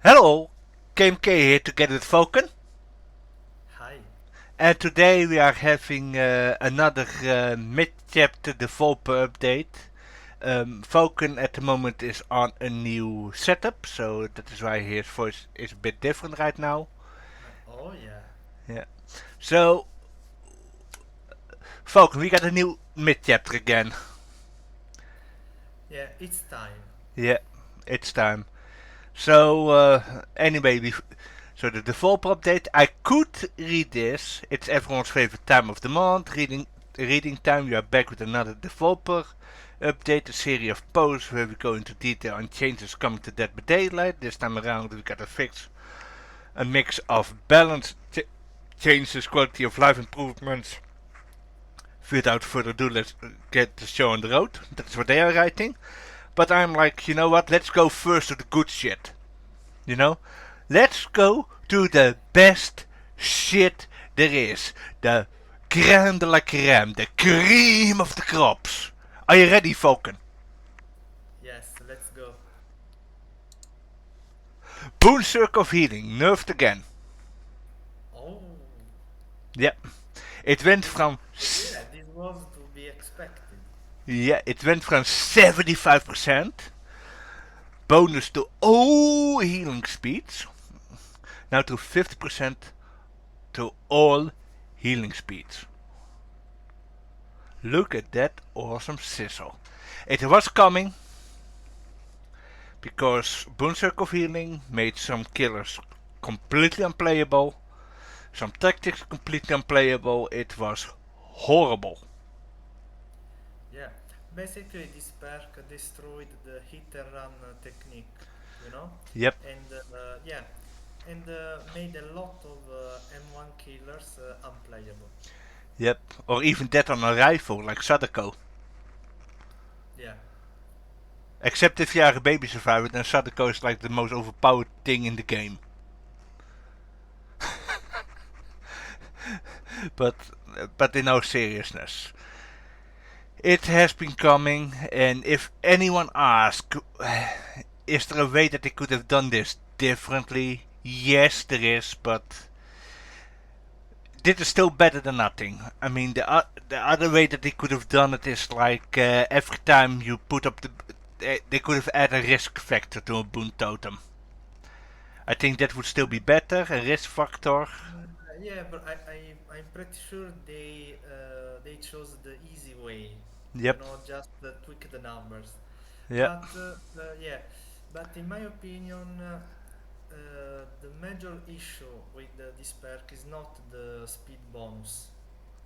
Hello, K.M.K here together with Falcon, Hi. and today we are having another mid-chapter developer update. Falcon at the moment is on a new setup, so that is why his voice is a bit different right now. Oh yeah. Yeah. So, Falcon, we got a new mid-chapter again. Yeah, it's time. Yeah, it's time. So, anyway, so the developer update, I could read this. It's everyone's favorite time of the month. Reading time. We are back with another developer update, a series of posts where we go into detail on changes coming to Dead by Daylight. This time around, we got a mix of balance changes, quality of life improvements. Without further ado, let's get the show on the road. That's what they are writing. But I'm like, you know what? Let's go first to the good shit. You know? Let's go to the best shit there is. The crème de la crème. The cream of the crops. Are you ready, Falcon? Yes, let's go. Boonster of Healing. Nerfed again. Oh. Yep. It went This from... yeah, this was to be expected. Yeah, it went from 75% bonus to all healing speeds. Now to 50% to all healing speeds. Look at that awesome sizzle. It was coming because Boonster of Healing made some killers completely unplayable, some tactics completely unplayable. It was horrible. Yeah. Basically this perk destroyed the hit and run technique, you know? Yep, And yeah, and made a lot of M1 killers unplayable. yep. Or even that on a rifle like Sadako. Yeah. Except if you are a baby survivor, then Sadako is like the most overpowered thing in the game. but but in all seriousness, it has been coming, and if anyone asks, is there a way that they could have done this differently? Yes, there is, but this is still better than nothing. I mean, the other way that they could have done it is like every time you put up they could have added a risk factor to a boon totem. I think that would still be better, a risk factor. Yeah, but I'm pretty sure they chose the easy way, Yep, just tweak the numbers. yep, But yeah, but in my opinion, the major issue with this perk is not the speed bonus.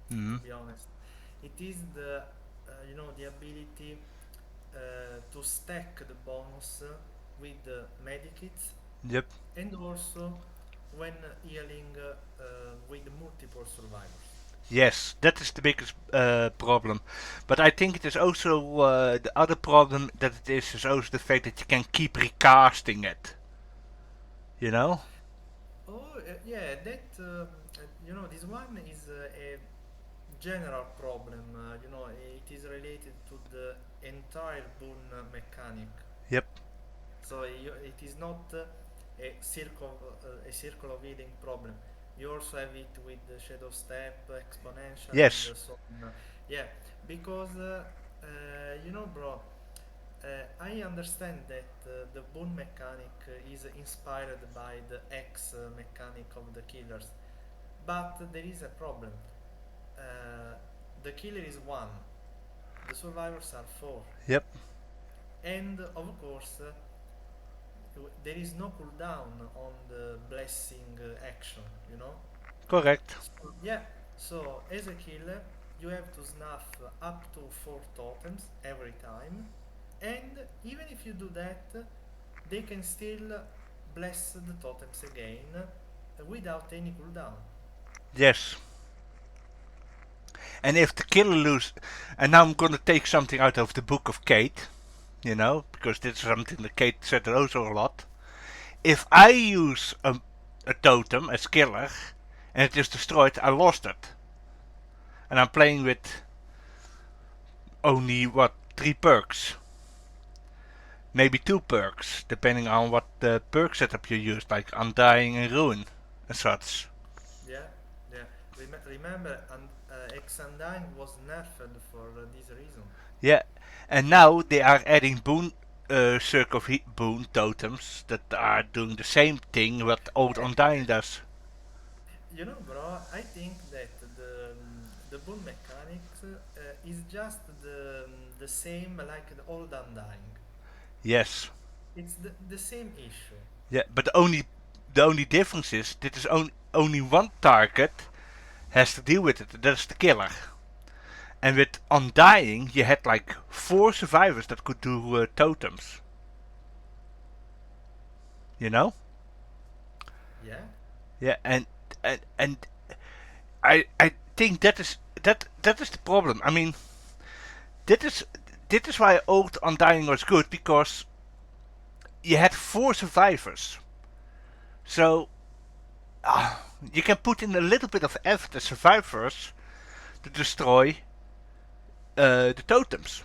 To mm, be honest, it is the the ability to stack the bonus with the medikits yep. and also when healing with multiple survivors. Yes, that is the biggest problem. But I think it is also the other problem that it is also the fact that you can keep recasting it. You know? Oh, yeah, that this one is a general problem. It is related to the entire boon mechanic. Yep. So it is not a circle of healing problem. You also have it with the shadow step, exponential, and Yes. so on. Yeah, because bro. I understand that the boon mechanic is inspired by the X mechanic of the killers, but there is a problem. Uh, the killer is one, the survivors are four, Yep. and of course, there is no cooldown on the blessing action, you know? Correct. So, yeah, so as a killer, you have to snuff up to four totems every time, and even if you do that, they can still bless the totems again without any cooldown. Yes. And if the killer lose, and now I'm gonna take something out of the book of Kate, you know, because this is something that Kate said also a lot. If I use a totem as killer and it is destroyed, I lost it. And I'm playing with only what 3 perks. maybe 2 perks, depending on what perk setup you use, like Undying and Ruin and such. Yeah, yeah. Remember, X Undying was nerfed for this reason. Yeah, and now they are adding boon totems that are doing the same thing what old Yeah, Undying does. you know, bro. I think that the boon mechanics is just the same like the old Undying. Yes. It's the same issue. Yeah, but the only difference is this is only one target has to deal with it. That's the killer. And with Undying, you had like 4 survivors that could do totems. You know? Yeah, Yeah, and I think that is the problem. I mean, that is this is why old Undying was good, because you had 4 survivors. So you can put in a little bit of effort as survivors to destroy the totems,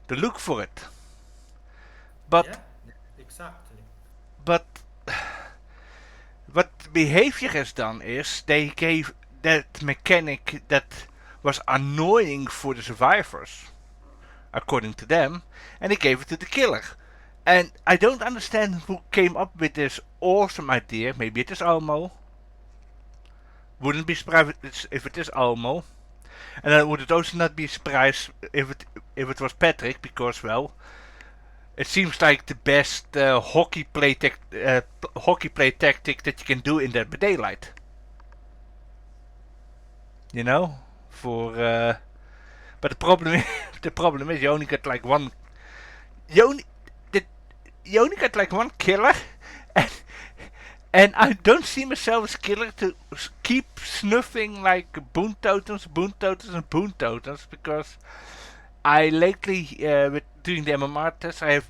to look for it. But yeah, exactly. but what behavior has done is they gave that mechanic that was annoying for the survivors, according to them, and they gave it to the killer. And I don't understand who came up with this awesome idea. Maybe it is Almo. Wouldn't be surprised if it is Almo. And I would also not be surprised if it was Patrick, because well, it seems like the best hockey play tactic that you can do in Dead by Daylight. You know, for but the problem is, the problem is you only get like one. You only the, you only get like one killer, and and I don't see myself as killer to keep snuffing like boon totems, and boon totems, because I lately with doing the MMR test, I have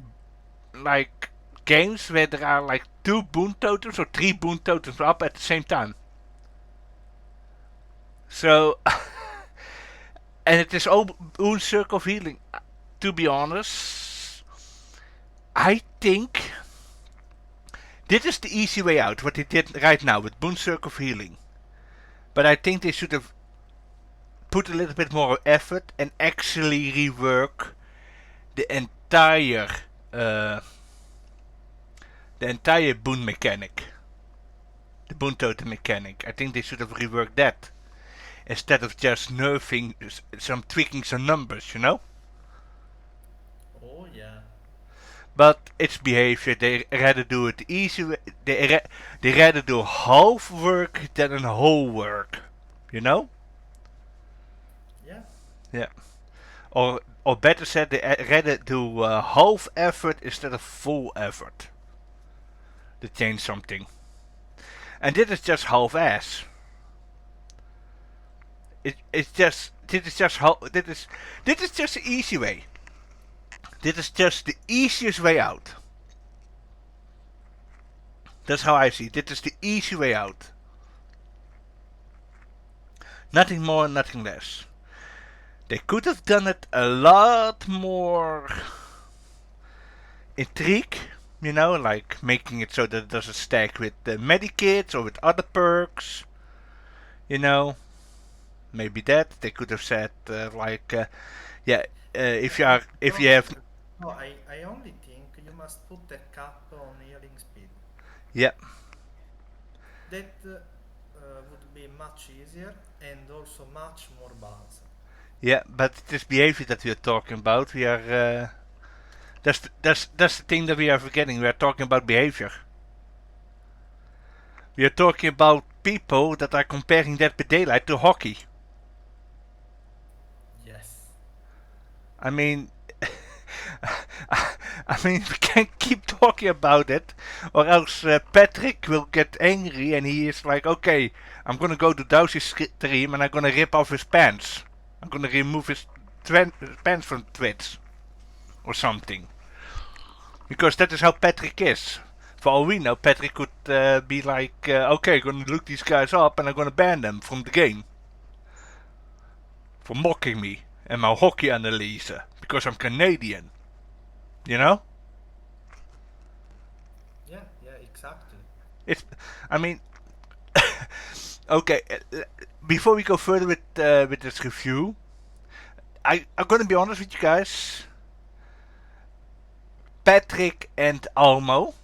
like games where there are like 2 boon totems or 3 boon totems up at the same time. So and it is all boon circle of healing. To be honest, I think this is the easy way out. What they did right now with boon circle of healing, but I think they should have put a little bit more effort and actually rework the entire uh, boon mechanic, the boon totem mechanic. I think they should have reworked that instead of just nerfing tweaking some numbers, you know. Oh yeah, But it's behavior. They rather do it the easy way. They rather do half work than a whole work, you know. yeah, Yeah. Or better said, they rather do half effort instead of full effort to change something. And this is just half ass. It's just this is just the easy way. This is just the easiest way out. That's how I see it. This is the easy way out. Nothing more, nothing less. They could have done it a lot more intrigue, you know, like making it so that it doesn't stack with the medikits or with other perks, you know. Maybe that they could have said yeah, if bro. you have No, I only think you must put a cap on healing speed. yeah, That would be much easier and also much more balanced. yeah, but this behavior that we are talking about, we are that's the thing that we are forgetting. We are talking about behavior. We are talking about people that are comparing Dead by Daylight to hockey. Yes. I mean, I mean, we can't keep talking about it, or else Patrick will get angry and he is like, okay, I'm gonna go to Dowsy's stream and I'm gonna rip off his pants. I'm gonna remove his pants from Twitch or something. Because that is how Patrick is. For all we know, Patrick could be like, okay, I'm gonna look these guys up and I'm gonna ban them from the game. For mocking me and my hockey analyse. Because I'm Canadian. You know, Yeah, yeah, exactly. it's. I mean, okay. Before we go further with this review, I'm gonna be honest with you guys. Patrick and Almo,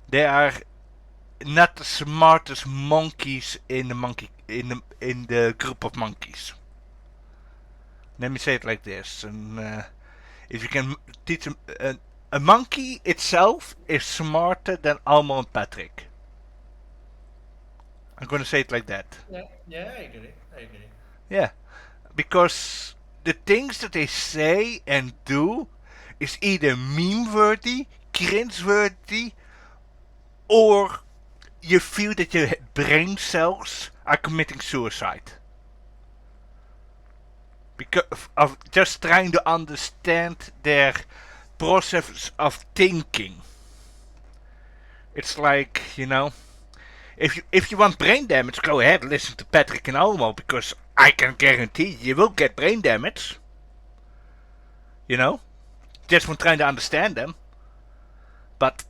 they are not the smartest monkeys in the group of monkeys. Let me say it like this, and if you can teach a monkey itself is smarter than Almo and Patrick. I'm gonna say it like that. Yeah, yeah, I agree. I agree. Yeah, because the things that they say and do is either meme-worthy, cringe-worthy, or you feel that your brain cells are committing suicide. Because of just trying to understand their process of thinking. It's like, if you want brain damage, go ahead, listen to Patrick and Almo, because I can guarantee you will get brain damage. You know? Just from trying to understand them. But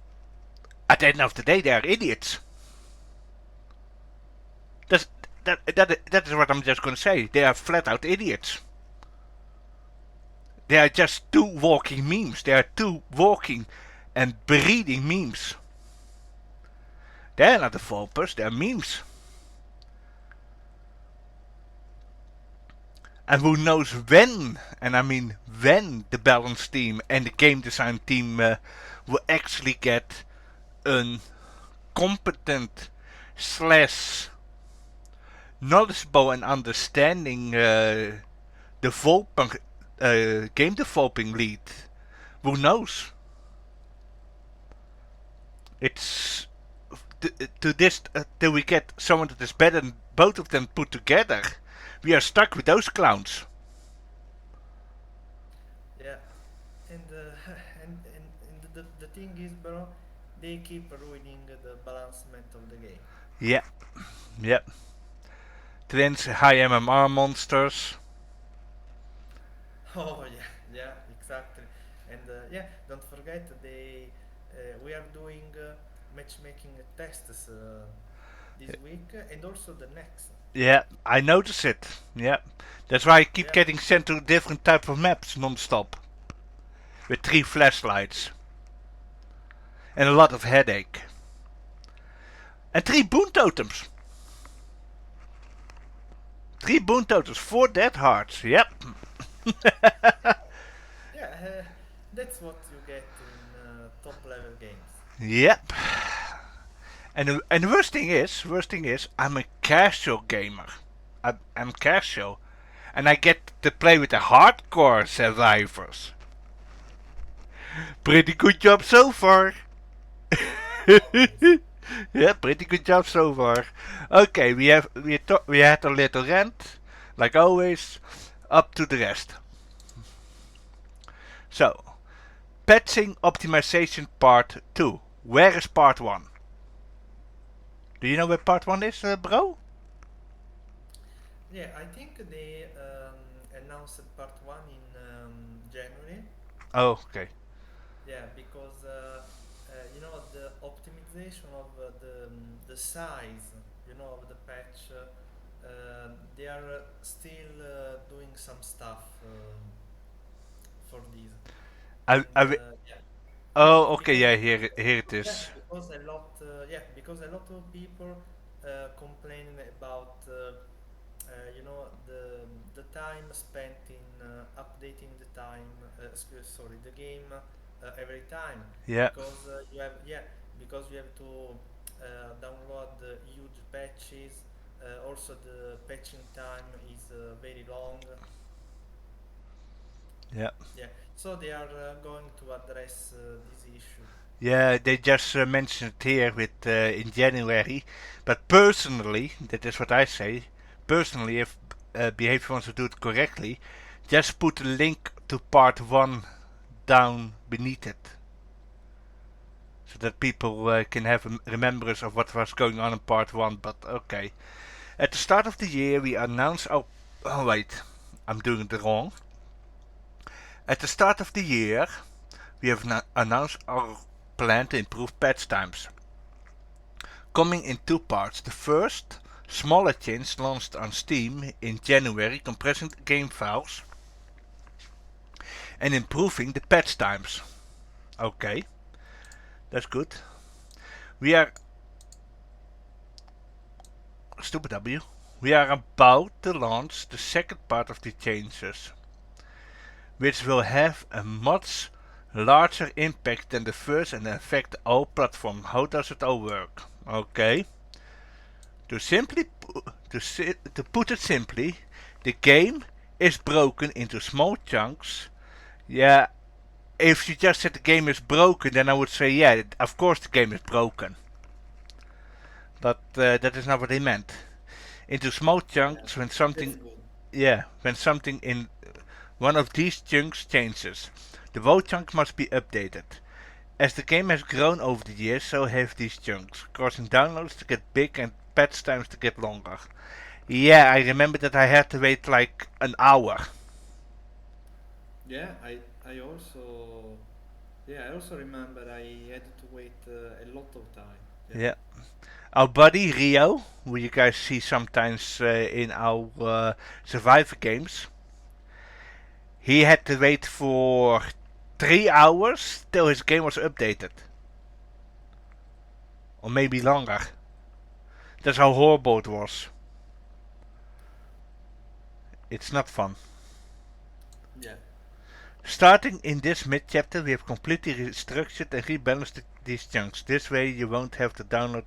at the end of the day, they are idiots. That's, that is what I'm just gonna say. They are flat out idiots. They are just two walking memes. They are two walking and breeding memes. They're not developers, they're memes. And who knows when, and I mean when, the balance team and the game design team will actually get a competent slash knowledgeable and understanding game developing lead. Who knows? It's to this till we get someone that is better than both of them put together. We are stuck with those clowns. Yeah, and and the thing is, bro, they keep ruining the balancement of the game. Yeah, yeah. Twins, high MMR monsters. Oh yeah, yeah, exactly. And yeah, don't forget we are doing matchmaking tests this week and also the next. Yeah, I notice it. Yeah, that's why I keep Yeah, getting sent to different type of maps non-stop with 3 flashlights and a lot of headache and 3 boon totems. 3 boon totems, 4 dead hearts. Yep. yeah, that's what you get in top level games. Yep. And the worst thing is, I'm a casual gamer. I'm casual, and I get to play with the hardcore survivors. Pretty good job so far. Nice. Yeah, pretty good job so far. Okay, we had a little rant, like always. Up to the rest. So, patching optimization part 2. Where is part 1? Do you know where part 1 is, bro? Yeah, I think they announced part one in January. Oh, okay. Yeah, because the optimization of the size, of the patch, they are still doing some stuff for this, I, and I, yeah, yeah, oh, okay, because yeah, here it yeah, is. because a lot of people complain about the time spent in updating the time sorry the game every time Yeah, because you have to download the huge patches. Also the patching time is very long. yeah. Yeah, so they are going to address this issue. Yeah, they just mentioned it here with in January. But personally, that is what I say. Personally, if Behavior wants to do it correctly, just put a link to part 1 down beneath it. So that people can have a remembrance of what was going on in part 1. But okay. At the start of the year, we announced our. Oh, wait. I'm doing it wrong. At the start of the year, we have announced our plan to improve patch times, coming in two parts. The first, smaller change launched on Steam in January, compressing the game files and improving the patch times. Okay, that's good. We are stupid W. We are about to launch the second part of the changes, which will have a much larger impact than the first and affect all platforms. How does it all work? Okay. To put it simply, the game is broken into small chunks. Yeah, if you just said the game is broken, then I would say, yeah, of course the game is broken. But that is not what they meant. Into small Yeah, chunks when that's something, good. yeah, when something in one of these chunks changes. The whole chunk must be updated. As the game has grown over the years, so have these chunks, causing downloads to get big and patch times to get longer. Yeah, I remember that I had to wait like an hour. Yeah, I also yeah I also remember I had to wait a lot of time. Yeah. Yeah. Our buddy Rio, who you guys see sometimes in our Survivor games, he had to wait for 3 hours till his game was updated. Or maybe longer. That's how horrible it was. It's not fun. Yeah. Starting in this mid-chapter, we have completely restructured and rebalanced these chunks. This way you won't have to download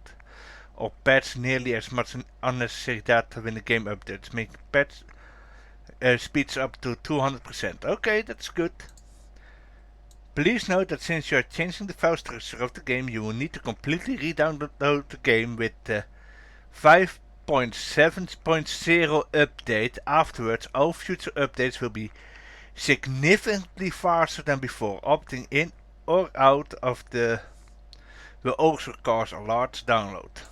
or patch nearly as much unnecessary data when the game updates, making patch speeds up to 200%. Okay, that's good. Please note that since you are changing the file structure of the game, you will need to completely re-download the game with the 5.7.0 update. Afterwards, all future updates will be significantly faster than before. Opting in or out of the will also cause a large download.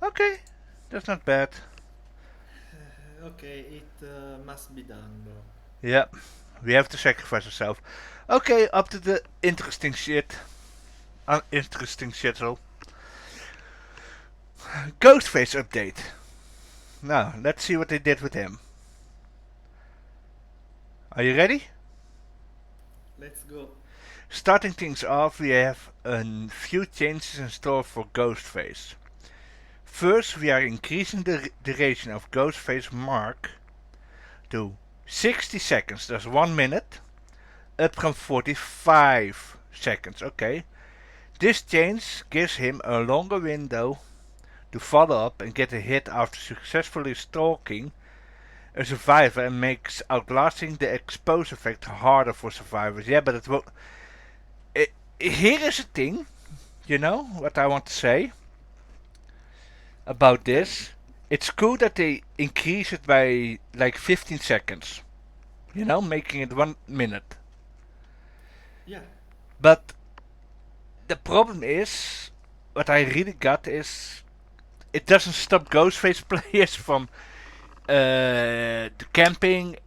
Okay, that's not bad. Okay, it must be done, bro. Yeah, we have to sacrifice ourselves. Okay, up to the interesting shit. Interesting shit, so. Ghostface update. Now, let's see what they did with him. Are you ready? Let's go. Starting things off, we have a few changes in store for Ghostface. First, we are increasing the duration of Ghostface Mark to 60 seconds, that's 1 minute, up from 45 seconds. Okay. This change gives him a longer window to follow up and get a hit after successfully stalking a survivor and makes outlasting the expose effect harder for survivors. Yeah, but it will. Here is a thing, you know, what I want to say about Tell me. this. It's cool that they increase it by like 15 seconds, you know, making it 1 minute. Yeah. But the problem is, what I really got is, it doesn't stop Ghostface players from camping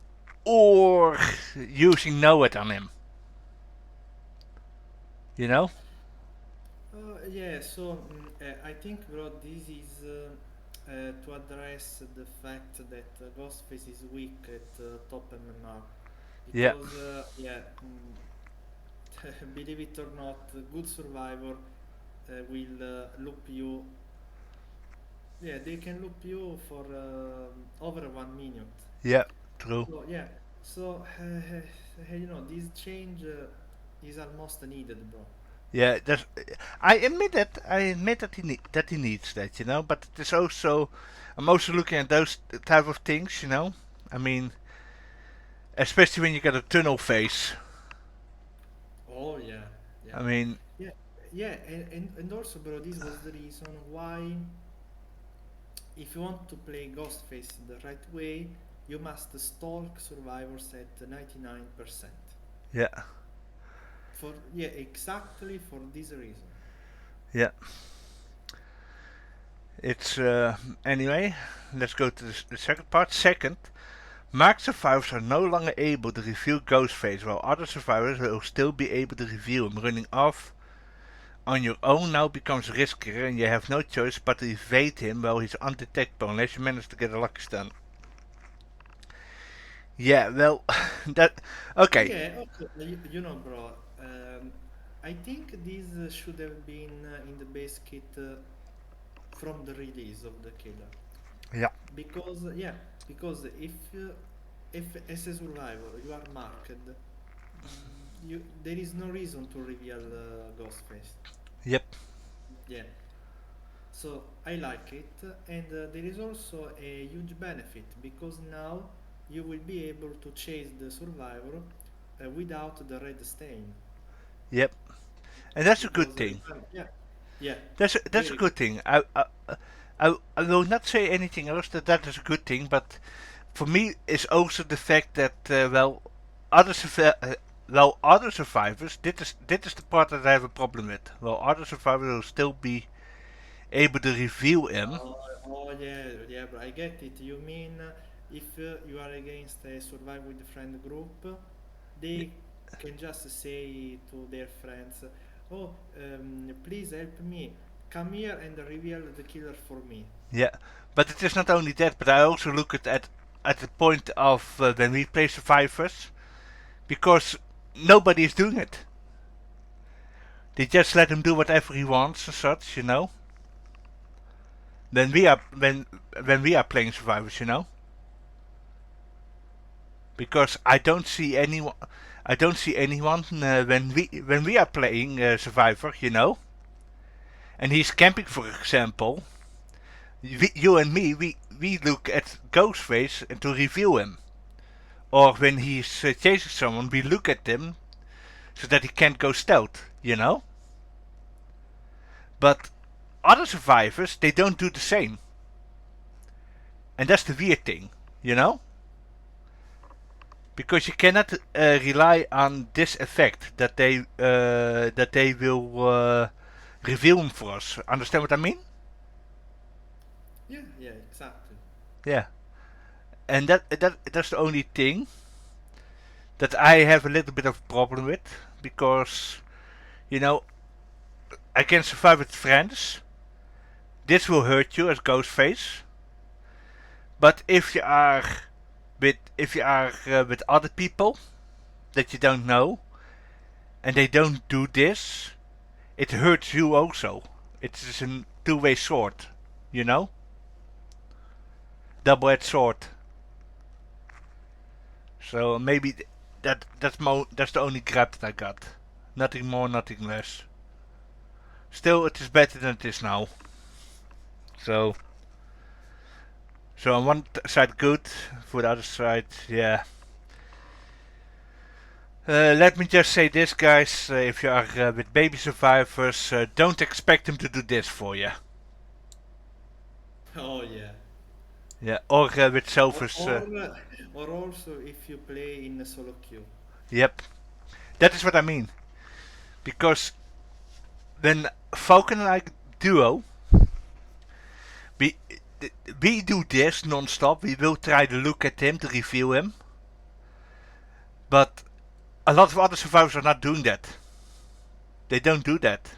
or using Know-It on him. You know? Yeah, so I think, bro, this is to address the fact that Ghostface is weak at top MMR. Yeah. Because, yeah, believe it or not, a good survivor will loop you. Yeah, they can loop you for over 1 minute. Yeah. True. So, yeah, so, this change is almost needed, bro. Yeah. That's, I admit that. I admit that that he needs that. You know. But it is also. I'm also looking at those type of things. You know. I mean, especially when you got a tunnel face. Oh, yeah, yeah. I mean, Yeah, yeah, and also, bro, this was the reason why, if you want to play Ghostface the right way, you must stalk survivors at 99%. yeah. For yeah, exactly for this reason. Yeah. It's anyway. Let's go to the second part. Second, Marked survivors are no longer able to reveal Ghostface, while other survivors will still be able to reveal him. Running off on your own now becomes riskier, and you have no choice but to evade him while he's undetectable, unless you manage to get a lucky stun. Yeah, well, that... Okay. Yeah, okay, bro. I think this should have been in the base kit from the release of the killer. Yeah. Because because if as a survivor you are marked, there is no reason to reveal Ghostface. Yep. Yeah. So I like it, and there is also a huge benefit because now you will be able to chase the survivor without the red stain. Yep. And that's a good Because thing. yeah, yeah, That's a very good. good thing. I will not say anything else that is a good thing, but for me is also the fact that other survivors, dit is the part that I have a problem with. Well, other survivors will still be able to reveal him. Oh yeah, yeah, bro. I get it. You mean if you are against a survive with friend group, they can just say to their friends, "Oh, please help me. Come here and reveal the killer for me." Yeah, but it is not only that, but I also look at the point of when we play survivors, because nobody is doing it. They just let him do whatever he wants and such, you know. When we are playing survivors, you know. Because I don't see anyone when we are playing survivor, you know. And he's camping, for example. You and me, we look at Ghostface and to reveal him. Or when he's chasing someone, we look at him so that he can't go stealth, you know. But other survivors, they don't do the same. And that's the weird thing, you know? Because you cannot rely on this effect that they will reveal him for us. Understand what I mean? Yeah, yeah, exactly. Yeah. And that's the only thing that I have a little bit of a problem with, because you know I can survive with friends. This will hurt you as Ghostface. But if you are with other people that you don't know and they don't do this, it hurts you also. It is a two-way sword, you know, double-edged sword. So maybe that's the only gripe that I got. Nothing more, nothing less. Still, it is better than it is now. So on one side good, for the other side, yeah. Let me just say this, guys. If you are with baby survivors, don't expect them to do this for you. Oh yeah. Yeah, or with Or Sovers. or, uh, or also if you play in a solo queue. Yep, that is what I mean. Because when Falcon and I duo, we we do this non-stop. We will try to look at him to reveal him, but a lot of other survivors are not doing that. They don't do that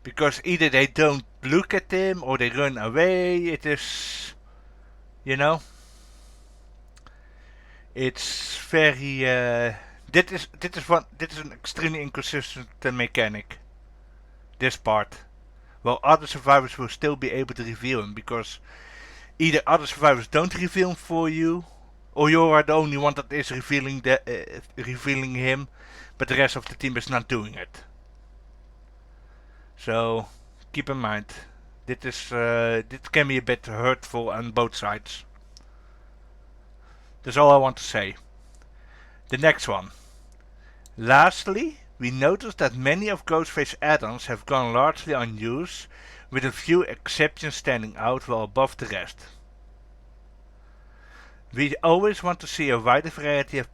because either they don't look at him or they run away. It is, you know, it's very. Dit is an extremely inconsistent mechanic. This part. Well, other survivors will still be able to reveal him because either other survivors don't reveal him for you, or you are the only one that is revealing him, but the rest of the team is not doing it. So keep in mind, this can be a bit hurtful on both sides. That's all I want to say. The next one. Lastly, we noticed that many of Ghostface add-ons have gone largely unused, with a few exceptions standing out well above the rest. We always want to see a wider variety of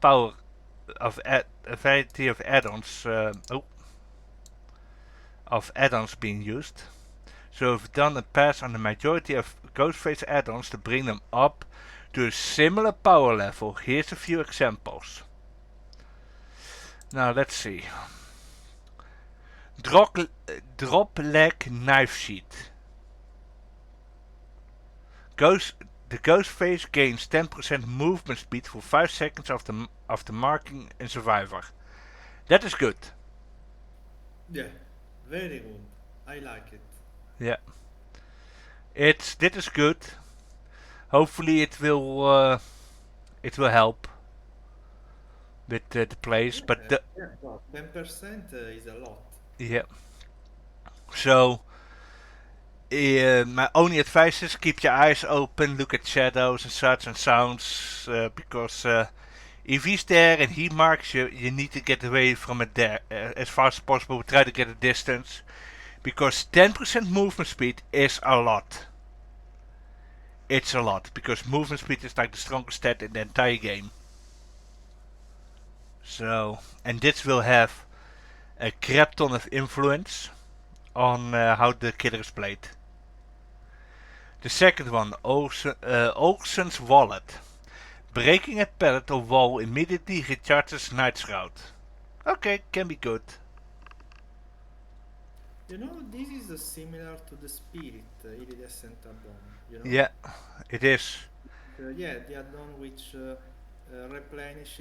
add-ons being used. So we've done a pass on the majority of Ghostface add-ons to bring them up to a similar power level. Here's a few examples. Now let's see. Drop leg knife sheet. The Ghostface gains 10% movement speed for 5 seconds after marking a survivor. That is good. Yeah, very good. I like it. Yeah. Dit is good. Hopefully it will help with the plays, but Yeah, well, 10% is a lot. yeah. So my only advice is keep your eyes open, look at shadows and such and sounds, because if he's there and he marks you, you need to get away from it there as fast as possible. Try to get a distance, because 10% movement speed is a lot. It's a lot, because movement speed is like the strongest stat in the entire game. So, and this will have a crap ton of influence on how the killer is played. The second one, Olsen's wallet. Breaking a pallet or wall immediately recharges Night Shroud. Okay, can be good. You know, this is similar to the Spirit Iridescent add-on, you know? Yeah, it is. Yeah, the add-on which replenish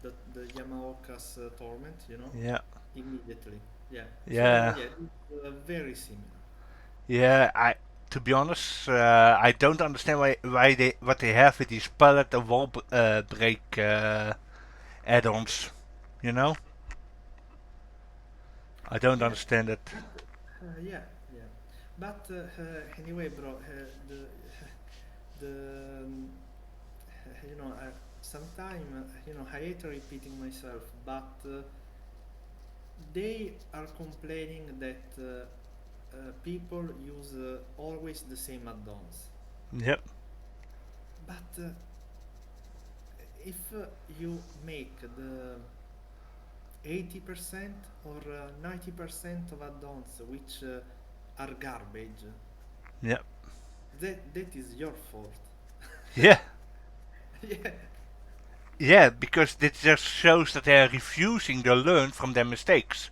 the, the Yamaoka's torment, you know, Yeah, immediately. Yeah. So yeah, yeah, it's very similar. yeah. To be honest, I don't understand what they have with these pallet or wall break add-ons. You know, I don't Yeah, understand it. but yeah, yeah. But anyway, bro, the you know, sometimes you know, I hate repeating myself, but they are complaining that people use always the same add-ons. Yep. But if you make the 80% or 90% of add-ons which are garbage, Yep. that is your fault. Yeah. Yeah, Yeah, because this just shows that they are refusing to learn from their mistakes.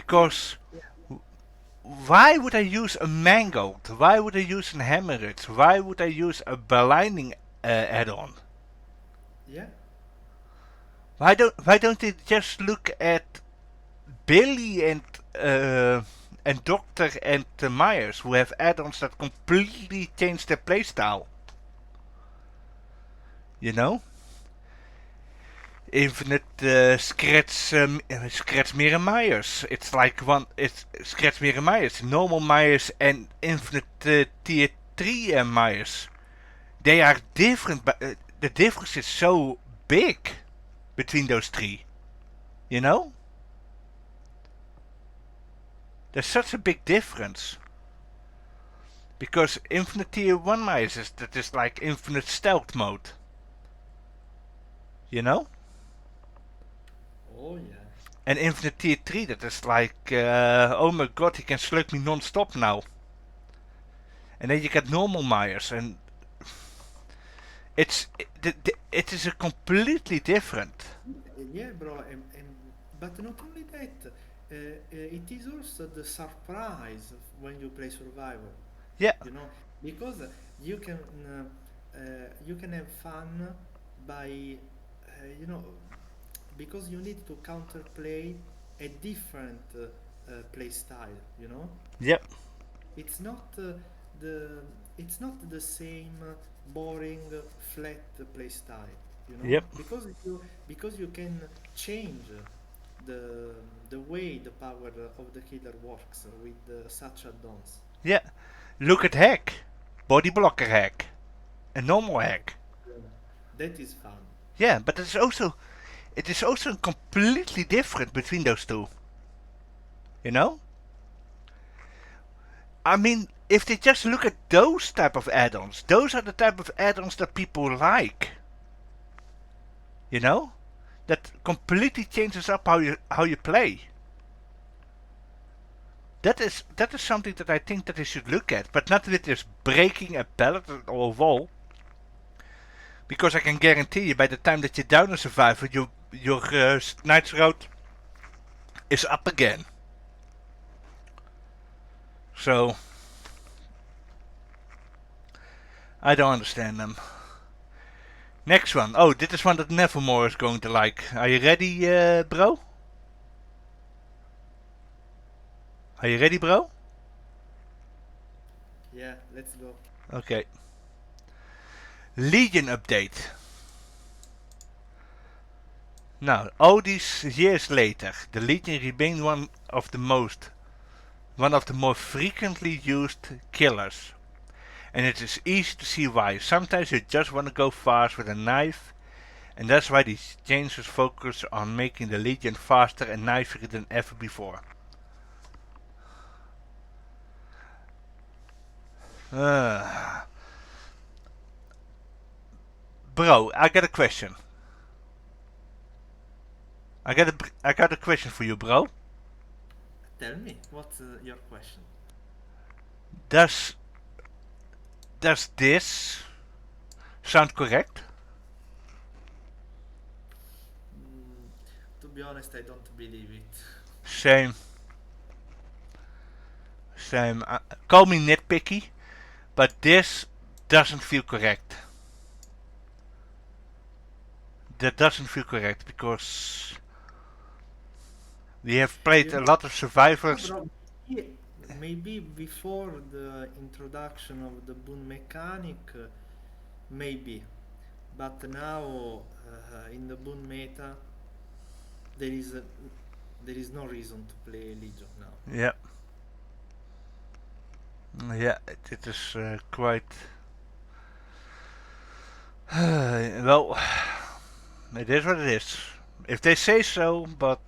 yeah, Because yeah, why would I use a mangold? Why would I use an hemorrhage? Why would I use a blinding add-on? yeah, Why don't they just look at Billy and Doctor and Myers, who have add-ons that completely change their playstyle? You know? Infinite Scratch Mirror Myers. It's like it's Scratch Mirror Myers, normal Myers and Infinite Tier 3 Myers. They are different, but the difference is so big between those three. You know? There's such a big difference. Because Infinite Tier 1 Myers that is like Infinite Stealth mode. You know? oh yeah, And Infinite Tier 3 that is like, oh my god, he can slug me non-stop now. And then you get normal Myers, and it is a completely different. yeah, bro, and but not only that, it is also the surprise when you play survival, Yeah, you know, because you can have fun by you know, because you need to counterplay a different play style, you know. yep, It's not the it's not the same boring flat play style, you know, yep, because you can change the the way the power of the killer works with such add-ons. yeah. Look at hack, body blocker hack, and normal hack. Yeah. That is fun. Yeah, but it is also completely different between those two. You know? I mean, if they just look at those type of add-ons, those are the type of add-ons that people like. You know? That completely changes up how you play. that is something that I think that they should look at, but not with this breaking a pallet or wall, because I can guarantee you by the time that you down a survivor, your knight's road is up again. So I don't understand them. Next one. Oh, this is one that Nevermore is going to like. Are you ready, bro? Are you ready, bro? Yeah, let's go. Okay. Legion update. Now, all these years later, the Legion remain one of the more frequently used killers. And it is easy to see why. Sometimes you just want to go fast with a knife, and that's why these changes focus on making the Legion faster and knifier than ever before. Bro, I got a question. I got a question for you, bro. Tell me, what's your question? Does this sound correct? Mm, to be honest, I don't believe it. Same. Call me nitpicky, but this doesn't feel correct. That doesn't feel correct because we have played You a know, lot of survivors. bro, maybe before the introduction of the boon mechanic, maybe, but now in the boon meta, there is a, there is no reason to play Legion now. Yeah, yeah, it is quite. Well, it is what it is. If they say so, but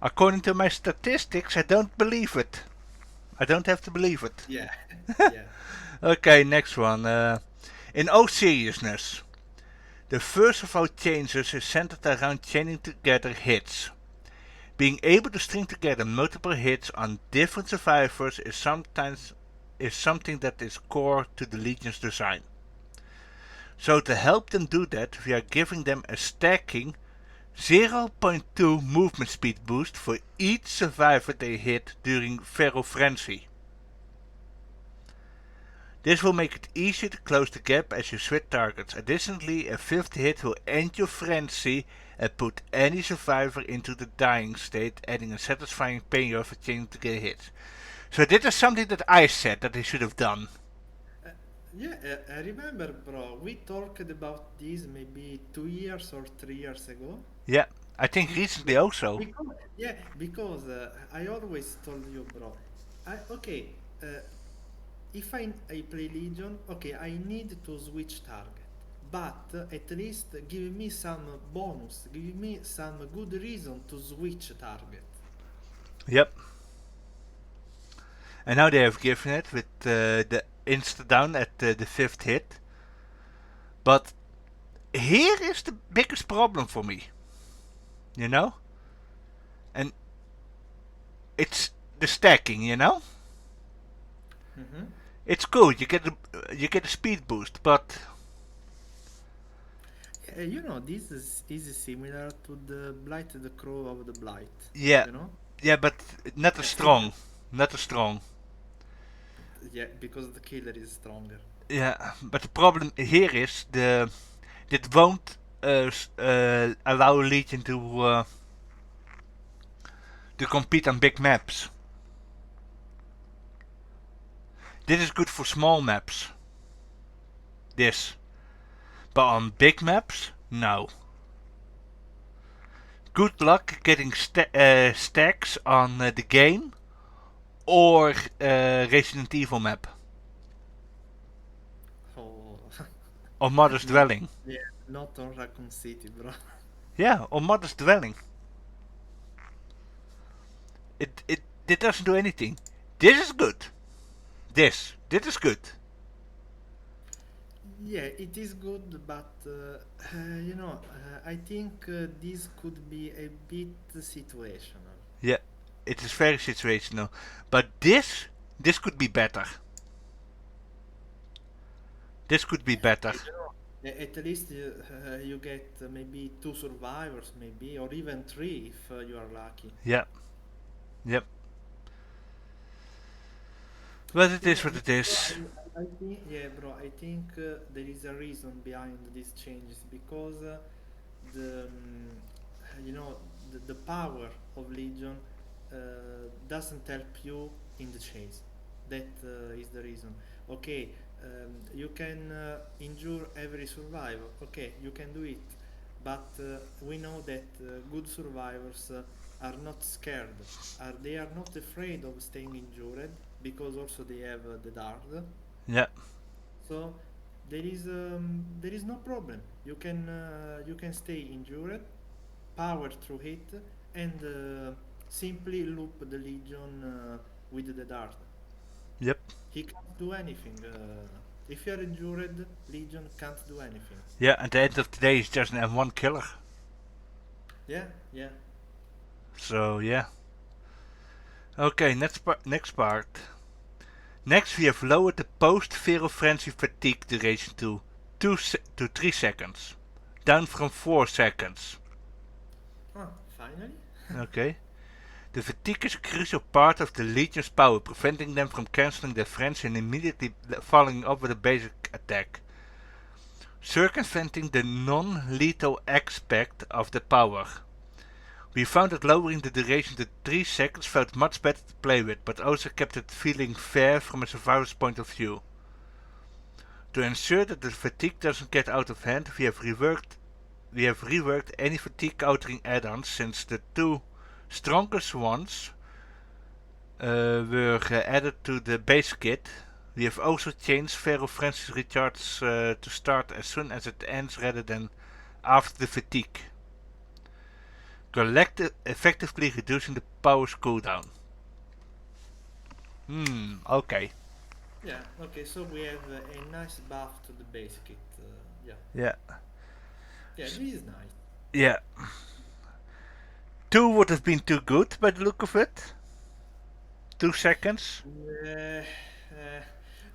according to my statistics, I don't believe it. I don't have to believe it. Yeah, yeah. Okay, next one. In all seriousness, the first of our changes is centered around chaining together hits. Being able to string together multiple hits on different survivors is something that is core to the Legion's design. So to help them do that, we are giving them a stacking 0.2 movement speed boost for each survivor they hit during Feral Frenzy. This will make it easier to close the gap as you switch targets. Additionally, a 5th hit will end your frenzy and put any survivor into the dying state, adding a satisfying payoff for chaining together hits. So this is something that I said that they should have done. Uh, yeah, I remember, bro. We talked about this maybe 2 years or 3 years ago. Yeah, I think recently Be- also. because I always told you, bro. Okay, if I play Legion, okay, I need to switch target, but at least give me some bonus, give me some good reason to switch target. Yep. And now they have given it with the insta down at the 5th hit. But here is the biggest problem for me. You know? And it's the stacking, you know? Mm-hmm. It's cool, you get a speed boost, but This is similar to the Blight, the Crow of the Blight. yeah, You know, yeah, but not as Simple. strong. Not as strong. Yeah, because the killer is stronger. Yeah, but the problem here is it won't allow Legion to compete on big maps. This is good for small maps. This, but on big maps, no. Good luck getting stacks on the game or Resident Evil map Oh, or Mother's not Dwelling. yeah, not on Raccoon City, bro. Yeah, or Mother's Dwelling. It doesn't do anything. This is good. This is good. Yeah, it is good, but I think this could be a bit situational. Yeah, it is very situational. But this could be better. This could be better. You know, at least you get maybe two survivors, maybe, or even three if you are lucky. Yeah. Yep. But it is Yeah, what it is. I think, yeah, bro, I think there is a reason behind these changes because the you know the power of Legion uh, doesn't help you in the chase. That is the reason. Okay, you can injure every survivor. Okay, you can do it, but we know that good survivors are not scared. They are not afraid of staying injured because also they have the dart. Yeah. So there is no problem. You can stay injured, power through it, and simply loop the Legion with the dart. Yep. He can't do anything. If you're injured, Legion can't do anything. Yeah, at the end of the day, he's just an M1 killer. Yeah, yeah. So, yeah. Okay, next part. Next, we have lowered the post-Feral Frenzy fatigue duration to 3 seconds. Down from 4 seconds. Ah, finally. Okay. The fatigue is a crucial part of the Legion's power, preventing them from cancelling their frenzy and immediately following up with a basic attack, circumventing the non-lethal aspect of the power. We found that lowering the duration to 3 seconds felt much better to play with, but also kept it feeling fair from a survivor's point of view. To ensure that the fatigue doesn't get out of hand, we have reworked any fatigue countering add-ons since the two strongest ones were added to the base kit. We have also changed Feral Frenzy's recharge to start as soon as it ends rather than after the fatigue, effectively reducing the power's cooldown. Okay. Yeah. Okay. So we have a nice buff to the base kit. Yeah. Yeah. Yeah. This is nice. Yeah. 2 would have been too good by the look of it. 2 seconds.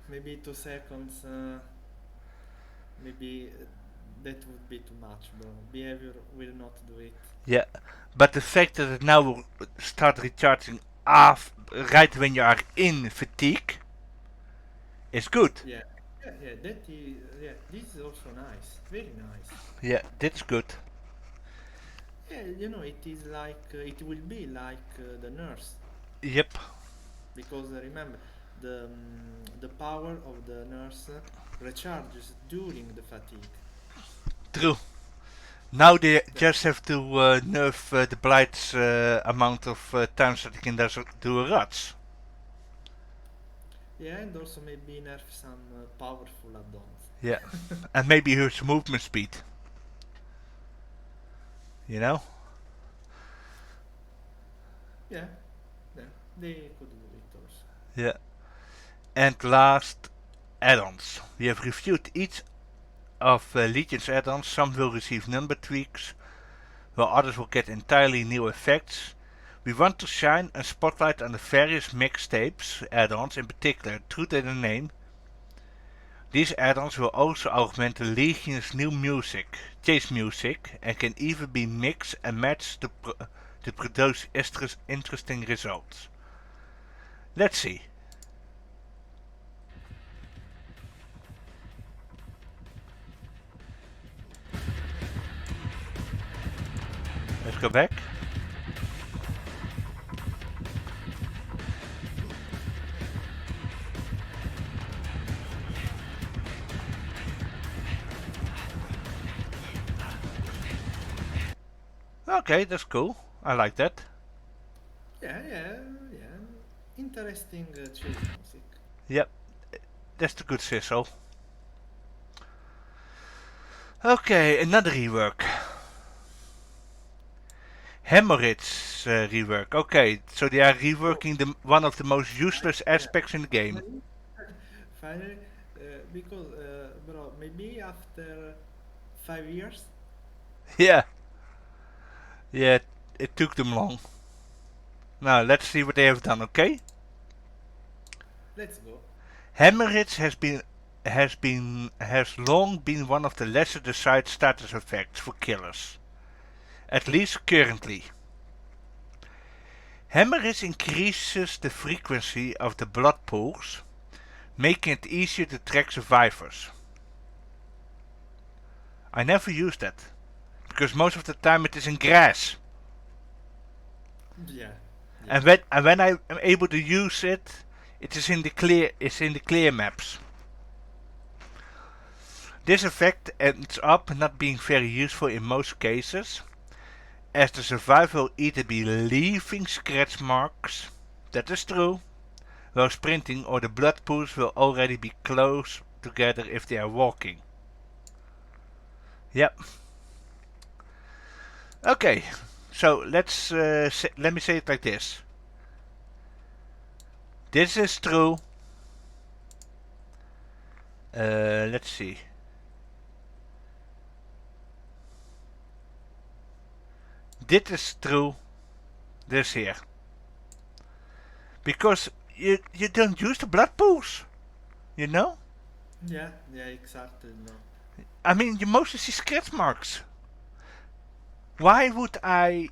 Maybe 2 seconds. Maybe that would be too much, bro. Behavior will not do it. Yeah. But the fact that it now will start recharging right when you are in fatigue is good. Yeah, yeah, yeah. That is, yeah. This is also nice. Very nice. Yeah, that's good. Yeah, you know, it is like it will be like the nurse Yep. because remember the power of the nurse recharges during the fatigue. True. Now they Yeah, just have to nerf the Blight's amount of times that he can do a ruts. yeah, and also maybe nerf some powerful add-ons. Yeah. And maybe his movement speed. You know? Yeah, yeah, they could do it also. Yeah. And last, add-ons. We have reviewed each of Legion's add-ons. Some will receive number tweaks, while others will get entirely new effects. We want to shine a spotlight on the various mixtapes add-ons, in particular, true to the name. These add-ons will also augment the Legion's new music, chase music, and can even be mixed and matched to produce interesting results. Let's see. Let's go back. Okay, that's cool. I like that. Yeah, yeah, yeah. Interesting chase music. Yep, that's the good sizzle. Okay, another rework. Hemorrhage rework. Okay, so they are Oh, reworking one of the most useless yeah. aspects in the game. Finally, finally, because bro, maybe after 5 years. Yeah, yeah, it took them long. Now let's see what they have done. Okay. Let's go. Hemorrhage has long been one of the lesser desired status effects for killers, at least currently. Hemorrhage increases the frequency of the blood pools, making it easier to track survivors. I never use that, because most of the time it is in grass. Yeah. And when I am able to use it, it is in the clear maps. This effect ends up not being very useful in most cases, as the survivor will either be leaving scratch marks, that is true, while sprinting, or the blood pools will already be close together if they are walking. Yep. Okay, so let me say it like this. This is true. Let's see. Dit is true. This here. Because you don't use the blood pools. You know? Yeah, exactly. No. I mean, you mostly see scratch marks. Why would I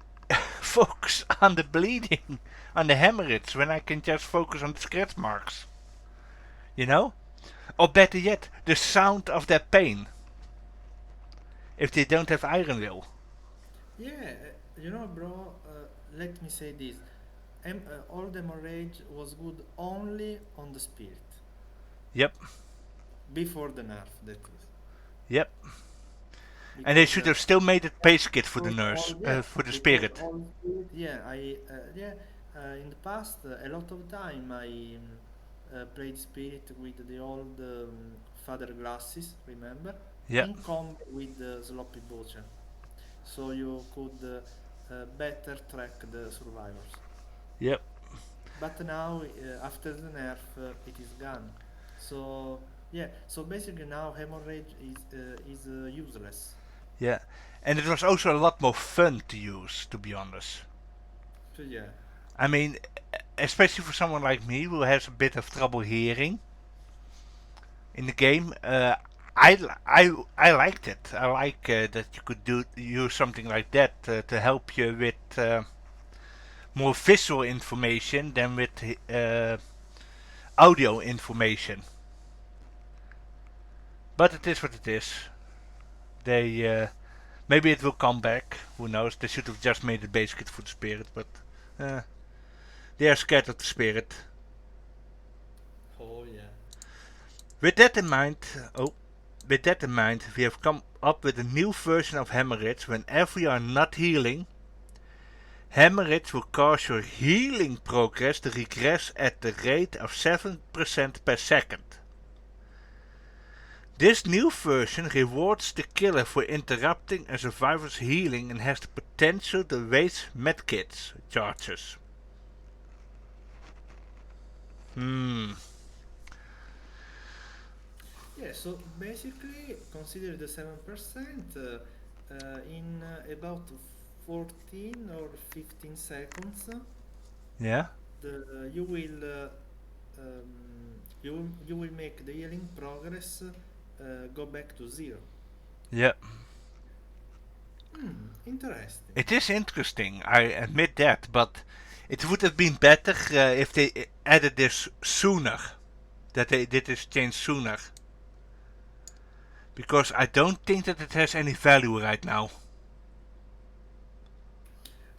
focus on the bleeding, on the hemorrhage, when I can just focus on the scratch marks? You know? Or better yet, the sound of their pain. If they don't have iron will. Yeah, bro. Let me say this. All the Hemorrhage was good only on the spirit. Yep. Before the nerf, that is. Yep. And they should have still made it base kit for the because nurse, for the spirit. In the past, a lot of time I played spirit with the old father glasses, remember? Yeah. In combo with the sloppy butcher. So you could better track the survivors. Yep. But now, after the nerf, it is gone. So yeah, so basically now hemorrhage is useless. Yeah. And it was also a lot more fun to use, to be honest. So yeah, I mean, especially for someone like me who has a bit of trouble hearing in the game, I liked it. I like that you could use something like that to help you with more visual information than with audio information. But it is what it is. They maybe it will come back. Who knows? They should have just made the base kit for the spirit, but they are scared of the spirit. oh yeah. With that in mind, we have come up with a new version of Hemorrhage. Whenever you are not healing, Hemorrhage will cause your healing progress to regress at the rate of 7% per second. This new version rewards the killer for interrupting a survivor's healing and has the potential to waste medkits charges. Yeah, so basically consider the 7% in about 14 or 15 seconds. Yeah? You will you will make the healing progress go back to zero. Yeah. Interesting. It is interesting, I admit that, but it would have been better if they added this sooner. That they did this change sooner. Because I don't think that it has any value right now.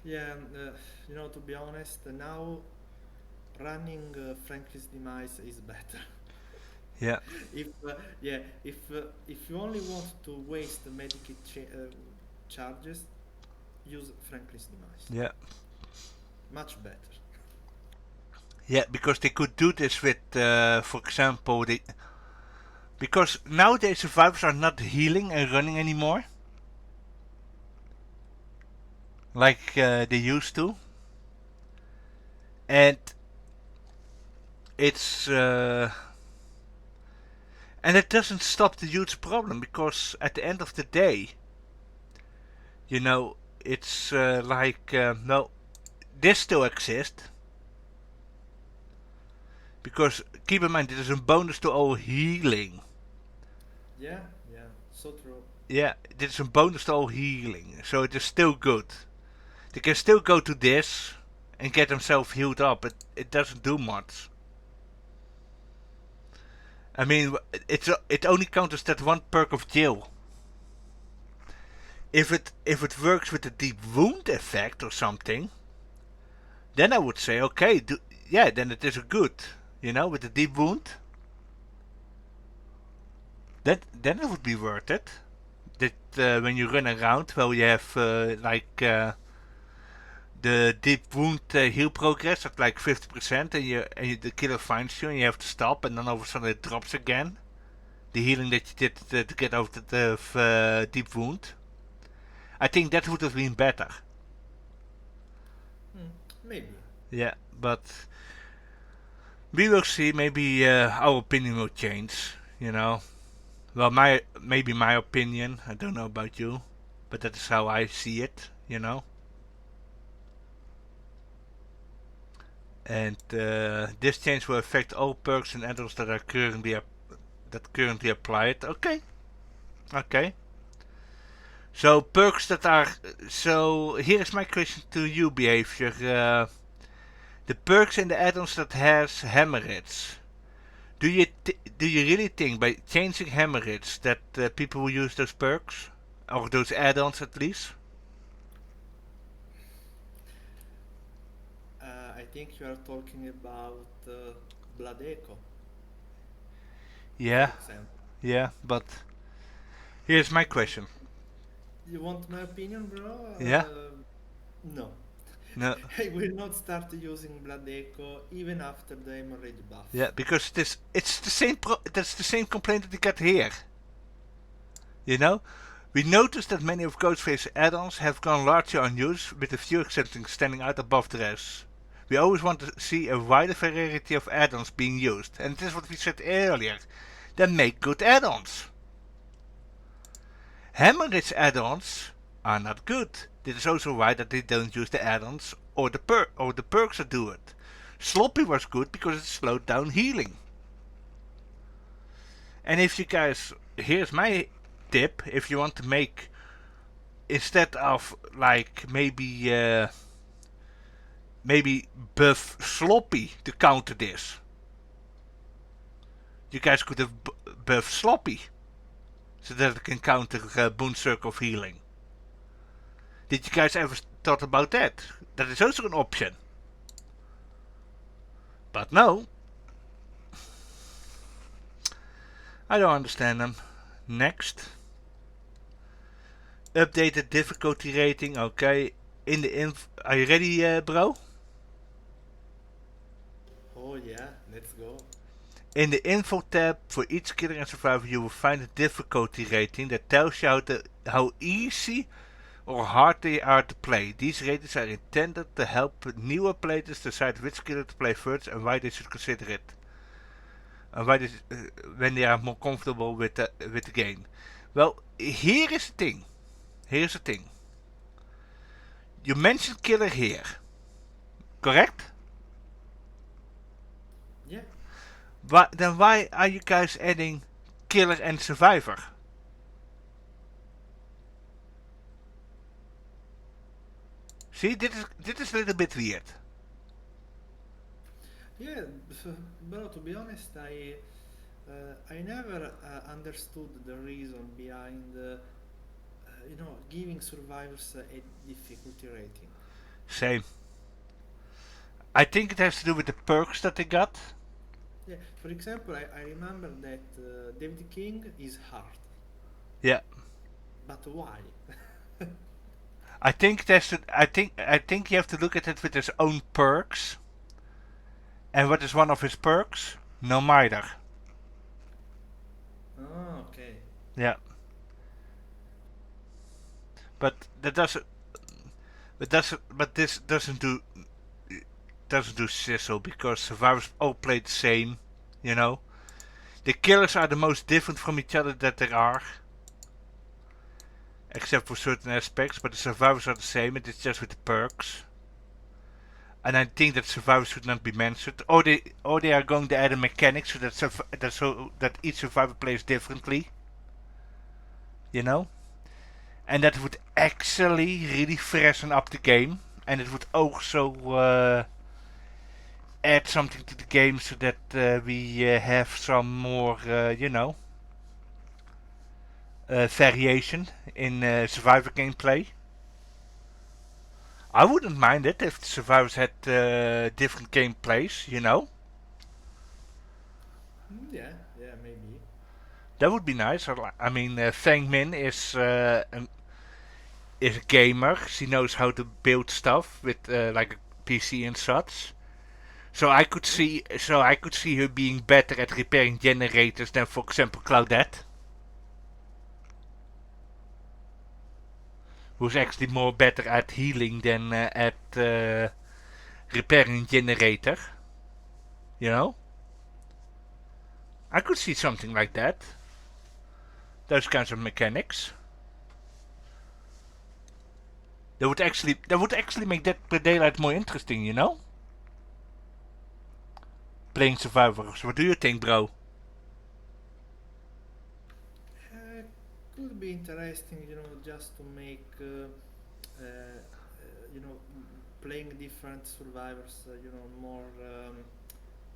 Yeah, to be honest, now running Franklin's demise is better. Yeah. If you only want to waste the medikit charges, use Franklin's demise. Yeah. Much better. Yeah, because they could do this with, for example, because nowadays survivors are not healing and running anymore. Like they used to. And it's... and it doesn't stop the huge problem, because at the end of the day, it's no, this still exists. Because keep in mind, this is a bonus to all healing. Yeah, yeah, so true. Yeah, this is a bonus to all healing, so it is still good. They can still go to this and get themselves healed up, but it doesn't do much. I mean, it only counters that one perk of jail. If it works with the deep wound effect or something, then I would say okay, yeah, then it is a good, with the deep wound. Then it would be worth it. That when you run around, well, you have the deep wound heal progress at like 50%, the killer finds you and you have to stop, and then all of a sudden it drops again. The healing that you did to get over the deep wound. I think that would have been better. Maybe. Yeah, but we will see. Maybe our opinion will change. Well, maybe my opinion. I don't know about you, but that is how I see it. And this change will affect all perks and add-ons that are currently applied. Okay. So perks that are. So here is my question to you, Behavior. The perks and the add-ons that has Hemorrhage. Do you really think by changing Hemorrhage that people will use those perks or those add-ons at least? I think you are talking about Blood Echo, for Yeah, example. yeah, but here's my question. You want my opinion, bro? Yeah, No. no, I will not start using Blood Echo even after the Hemorrhage buff. yeah, because it's the same. That's the same complaint that we got here. We noticed that many of Ghostface's add-ons have gone largely unused, with a few exceptions standing out above the rest. We always want to see a wider variety of add-ons being used, and this is what we said earlier. Then make good add-ons. Hemorrhage add-ons are not good. This is also why that they don't use the add-ons or the perks that do it. Sloppy was good because it slowed down healing. And if you guys, here's my tip: if you want to make, instead of like maybe buff Sloppy to counter this, you guys could have buff Sloppy so that it can counter Boonster of healing. Did you guys ever thought about that? That is also an option. But no, I don't understand them. Next. Updated difficulty rating. Okay. In the are you ready, bro? Oh yeah, let's go. In the info tab for each killer and survivor, you will find a difficulty rating that tells you how easy or hard they are to play. These ratings are intended to help newer players decide which killer to play first and why they should consider it. And why when they are more comfortable with the game. Well, here is the thing. Here's the thing. You mentioned killer here, correct? Yeah. Then why are you guys adding killer and survivor? See, this is a little bit weird. Yeah, bro, to be honest, I never understood the reason behind giving survivors a difficulty rating. Same. I think it has to do with the perks that they got. Yeah, for example, I remember that David King is hard. Yeah. But why? I think you have to look at it with his own perks. And what is one of his perks? No miter. Oh, okay. Yeah. But that doesn't. But this doesn't do sizzle because survivors all play the same. The killers are the most different from each other that there are. Except for certain aspects, but the survivors are the same, and it's just with the perks. And I think that survivors should not be mentioned, or they are going to add a mechanic so that each survivor plays differently, you know, and that would actually really freshen up the game, and it would also add something to the game so that we have some more, variation in survivor gameplay. I wouldn't mind it if the survivors had different gameplays, you know. Yeah, yeah, maybe. That would be nice. I mean, Fang Min is a gamer. She knows how to build stuff with like a PC and such. So I could see her being better at repairing generators than, for example, Claudette, who's actually more better at healing than at repairing a generator. You know, I could see something like that. Those kinds of mechanics. That would actually make Dead by Daylight more interesting. You know, playing survivors. What do you think, bro? Uh, could be interesting, just to make, playing different survivors,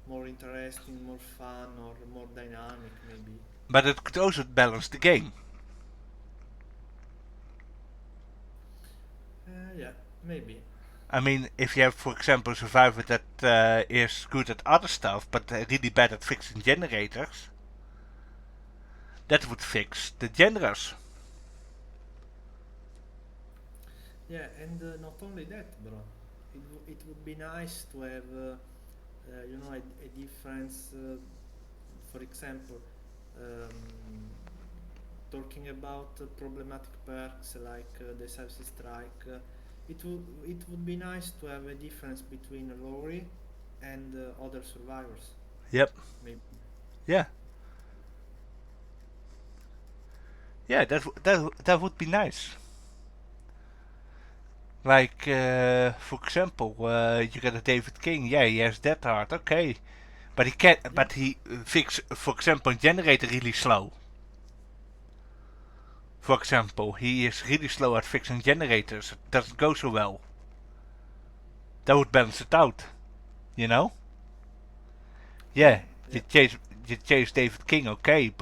more interesting, more fun, or more dynamic, maybe. But it could also balance the game. Yeah, maybe. I mean, if you have, for example, a survivor that is good at other stuff but really bad at fixing generators, that would fix the genres. Yeah, and not only that, bro. It would be nice to have, a difference. For example, um, talking about problematic perks like the Sepsis Strike, it would be nice to have a difference between Lori and other survivors. Yep. Maybe. Yeah. Yeah. That would be nice. Like, for example, you got a David King. Yeah, he has that hard. Okay, but he can. Yeah, But he fix, for example, a generator really slow. For example, he is really slow at fixing generators. It doesn't go so well. That would balance it out. You know? yeah, Yeah, you yeah. chase you chase David King, okay,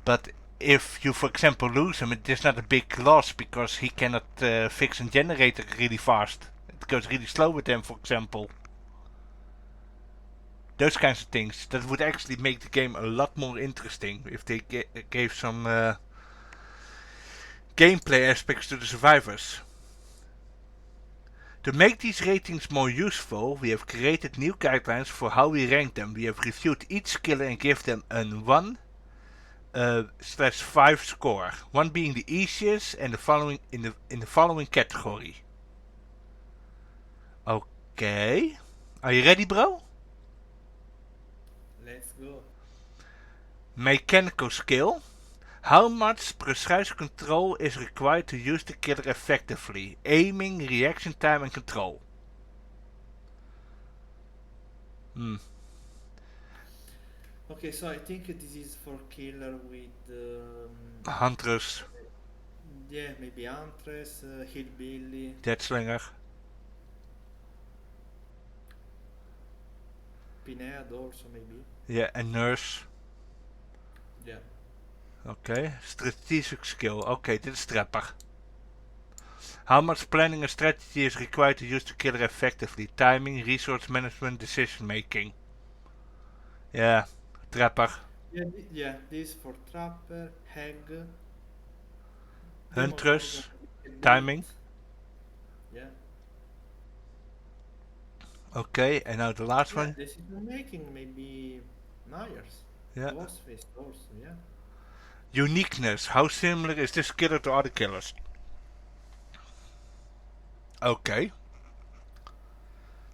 but if you, for example, lose him, it is not a big loss because he cannot fix a generator really fast. It goes really slow with him, for example. Those kinds of things that would actually make the game a lot more interesting if they gave some gameplay aspects to the survivors. To make these ratings more useful, we have created new guidelines for how we rank them. We have reviewed each killer and give them an 1/5 score. 1 being the easiest and the following in the following category. Okay. Are you ready, bro? Let's go. Mechanical skill. How much precise control is required to use the killer effectively? Aiming, reaction time and control. Hmm. Okay, so I think this is for killer with, Huntress, yeah, maybe Huntress, Hillbilly, Deadslinger. Pinhead also maybe. Yeah, and Nurse. Yeah. Okay. Strategic skill. Okay, dit is Trapper. How much planning and strategy is required to use the killer effectively? Timing, resource management, decision making. Yeah, Trapper. Yeah, yeah, this for Trapper, Hag, Demogorgon, Huntress, a timing. bit. Yeah. Okay, and now the last Yeah, one. decision making maybe Myers. Yeah. Ghostface also, yeah. Uniqueness. How similar is this killer to other killers? Okay.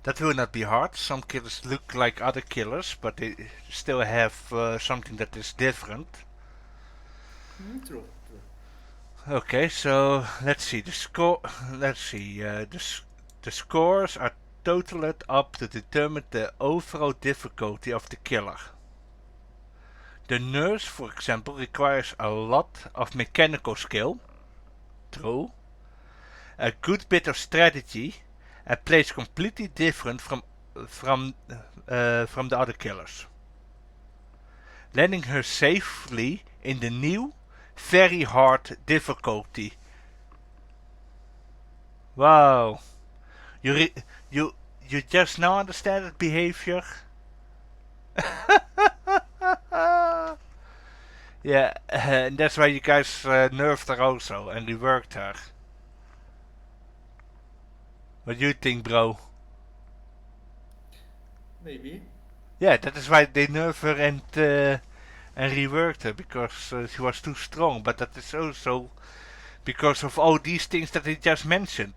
That will not be hard. Some killers look like other killers, but they still have something that is different. True, true. Okay, so let's see the score. Let's see The scores are totaled up to determine the overall difficulty of the killer. The nurse, for example, requires a lot of mechanical skill, true, a good bit of strategy, and plays completely different from the other killers, landing her safely in the new, very hard difficulty. Wow, you you you just now understand that behavior. Yeah, and that's why you guys nerfed her also and reworked her. What do you think, bro? Maybe. Yeah, that is why they nerfed her and reworked her, because she was too strong. But that is also because of all these things that he just mentioned.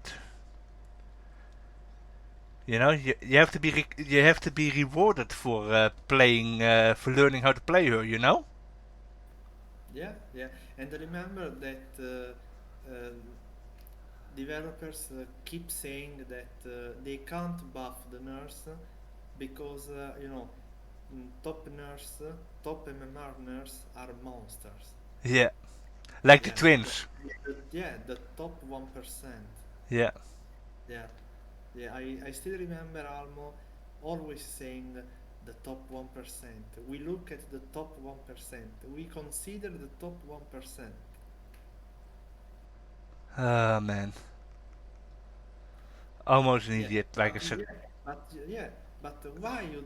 You know, you have to be rewarded for playing for learning how to play her. You know. Yeah, yeah. And remember that developers keep saying that they can't buff the nurse because top nurse, top MMR nurse are monsters. Yeah, like the Yeah, twins. the top 1%. Yeah. Yeah, yeah. I still remember Almo always saying the top 1%. We look at the top 1%. We consider the top 1%. Ah man, almost an Yeah, idiot. Like I said. yeah, yeah, but why you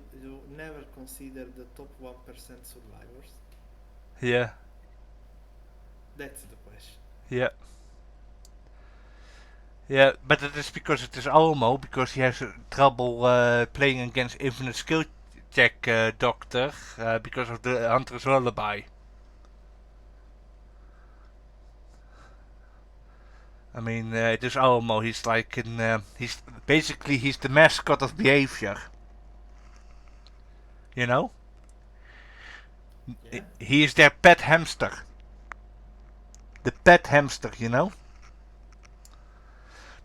never consider the top 1% survivors? Yeah. That's the question. Yeah. Yeah, but it is because it is Almo, because he has trouble playing against Infinite Skill Check Doctor because of the Hunter's Lullaby. I mean, it is Almo. He's like he's basically he's the mascot of behavior. You know, Yeah, he is their pet hamster. The pet hamster, you know.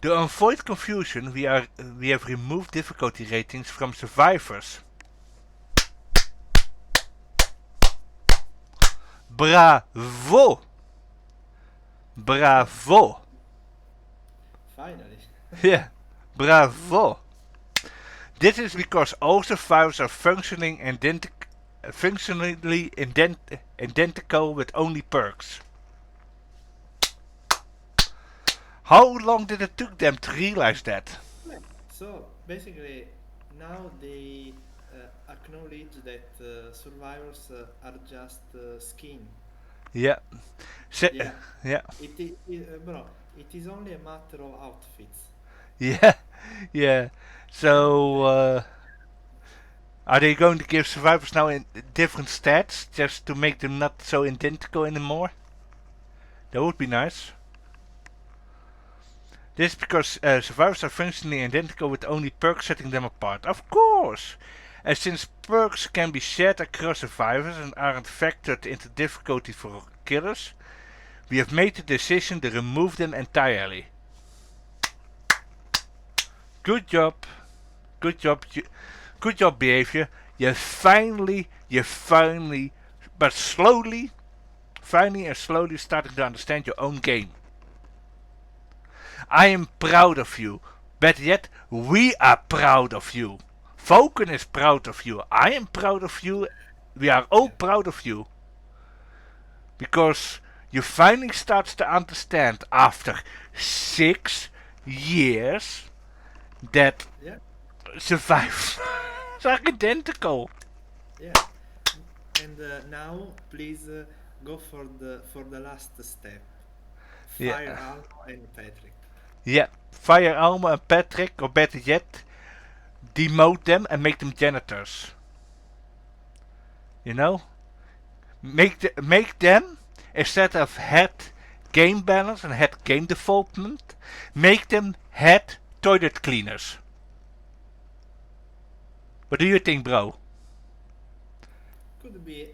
To avoid confusion, we have removed difficulty ratings from survivors. Bravo! Bravo! finally. Yeah, bravo! This is because all survivors are functionally identical with only perks. How long did it took them to realize that? Yeah. So basically, now they acknowledge that survivors are just skin. Yeah, Yeah, yeah, bro. It is only a matter of outfits. yeah, yeah. So, Yeah, are they going to give survivors now in different stats just to make them not so identical anymore? That would be nice. This is because survivors are functionally identical with only perks setting them apart. Of course! And since perks can be shared across survivors and aren't factored into difficulty for killers, we have made the decision to remove them entirely. Good job. Good job. Good job, behavior. You finally, but slowly, finally and slowly starting to understand your own game. I am proud of you. Better yet, we are proud of you. Falcon is proud of you. I am proud of you. We are all yeah, proud of you. Because you finally start to understand after 6 years that yeah, survive are identical. yeah. And now, please go for the last step. Yeah. Fire Almo and Patrick. Yeah. Fire Alma and Patrick, or better yet, demote them and make them janitors. You know? Make them, instead of head game balance and head game development, make them head toilet cleaners. What do you think, bro? Could be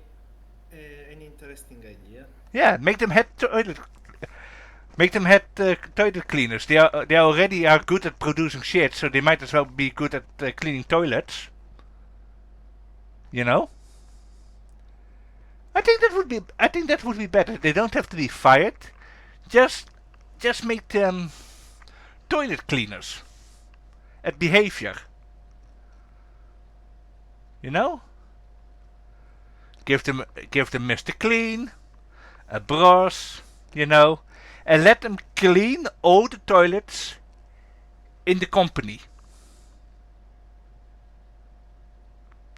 an interesting idea. Yeah, make them head toilet. Make them head toilet cleaners. They already are good at producing shit, so they might as well be good at cleaning toilets. You know? I think that would be better. They don't have to be fired. Just make them toilet cleaners at behavior. You know? Give them Mr. Clean, a brush, you know, and let them clean all the toilets in the company.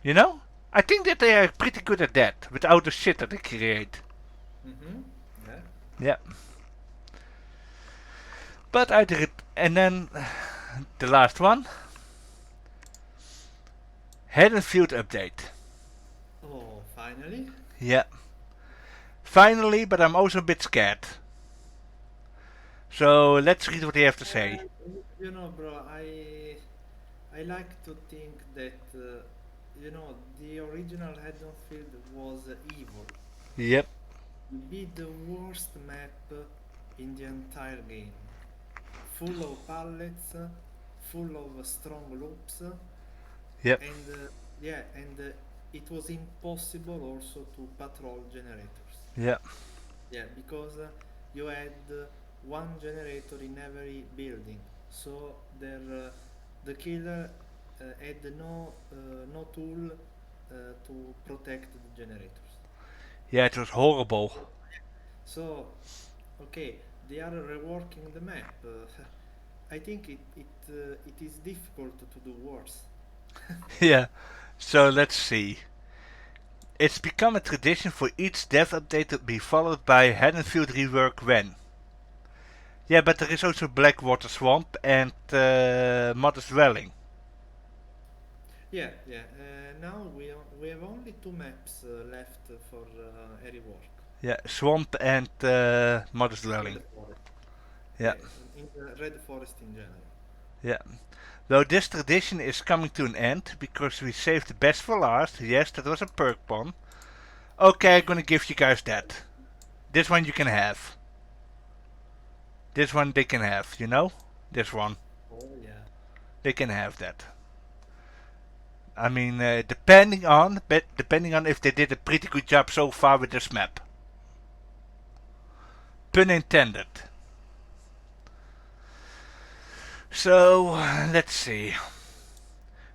You know? I think that they are pretty good at that, without the shit that they create. Mm-hmm. Yeah. Yeah. But and then the last one. Haddonfield update. Oh, finally. Yeah. Finally, but I'm also a bit scared. So let's read what they have to say. You know, bro, I like to think that you know the original Haddonfield was evil. Yep. Be the worst map in the entire game. Full of pallets, full of strong loops, Yep. and it was impossible also to patrol generators. Yep. Yeah, because you had one generator in every building, so the killer had no tool to protect the generators. Yeah, it was horrible. So, okay, they are reworking the map. I think it is difficult to do worse. Yeah. So let's see. It's become a tradition for each dev update to be followed by Haddonfield rework when. Yeah, but there is also Blackwater Swamp and Modest Dwelling. Yeah, yeah. Now we have only two maps left for a rework. Yeah, Swamp and Modest Dwelling. Red Forest. Yeah, Yeah, in the Red Forest in general. yeah. Though this tradition is coming to an end because we saved the best for last. Yes, that was a perk bomb. Okay, I'm gonna give you guys that. This one you can have. This one they can have, you know? This one. Oh yeah. They can have that. I mean, depending on if they did a pretty good job so far with this map. Pun intended. So, let's see.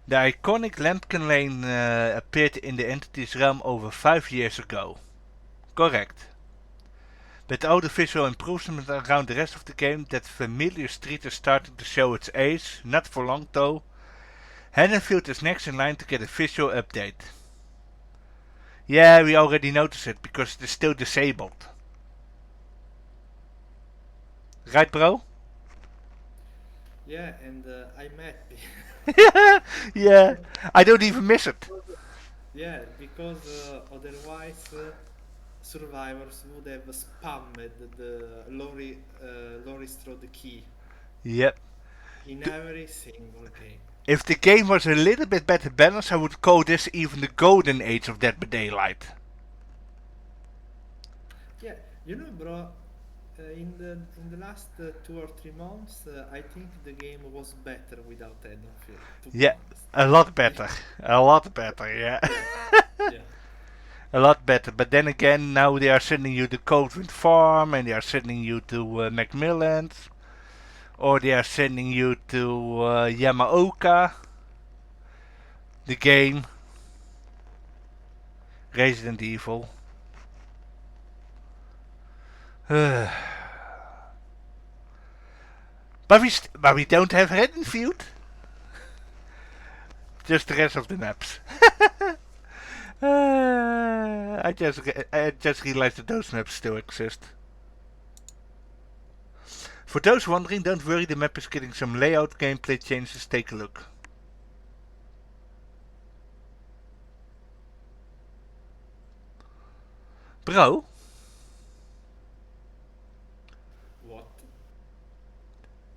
The iconic Lambkin Lane appeared in the Entity's realm over 5 years ago. Correct. With all the visual improvements around the rest of the game, that familiar street is starting to show its age, not for long though. Haddonfield is next in line to get a visual update. Yeah, we already noticed it because it is still disabled. Right, bro? Yeah, and I'm happy. Yeah, I don't even miss it. Yeah, because otherwise survivors would have spammed the Lori Strode key Yep. in every single game. If the game was a little bit better balanced, I would call this even the golden age of Dead by Daylight. Yeah, you know, bro. In the last 2 or 3 months, I think the game was better without Haddonfield. To be Yeah, honest. a lot better. A lot better, yeah. Yeah, yeah. A lot better. But then again, now they are sending you the Coldwind Farm and they are sending you to Macmillan's. Or they are sending you to Yamaoka. The game. Resident Evil. but we don't have Haddonfield. Just the rest of the maps. I just realized that those maps still exist. For those wondering, don't worry, the map is getting some layout gameplay changes. Take a look. Bro, What?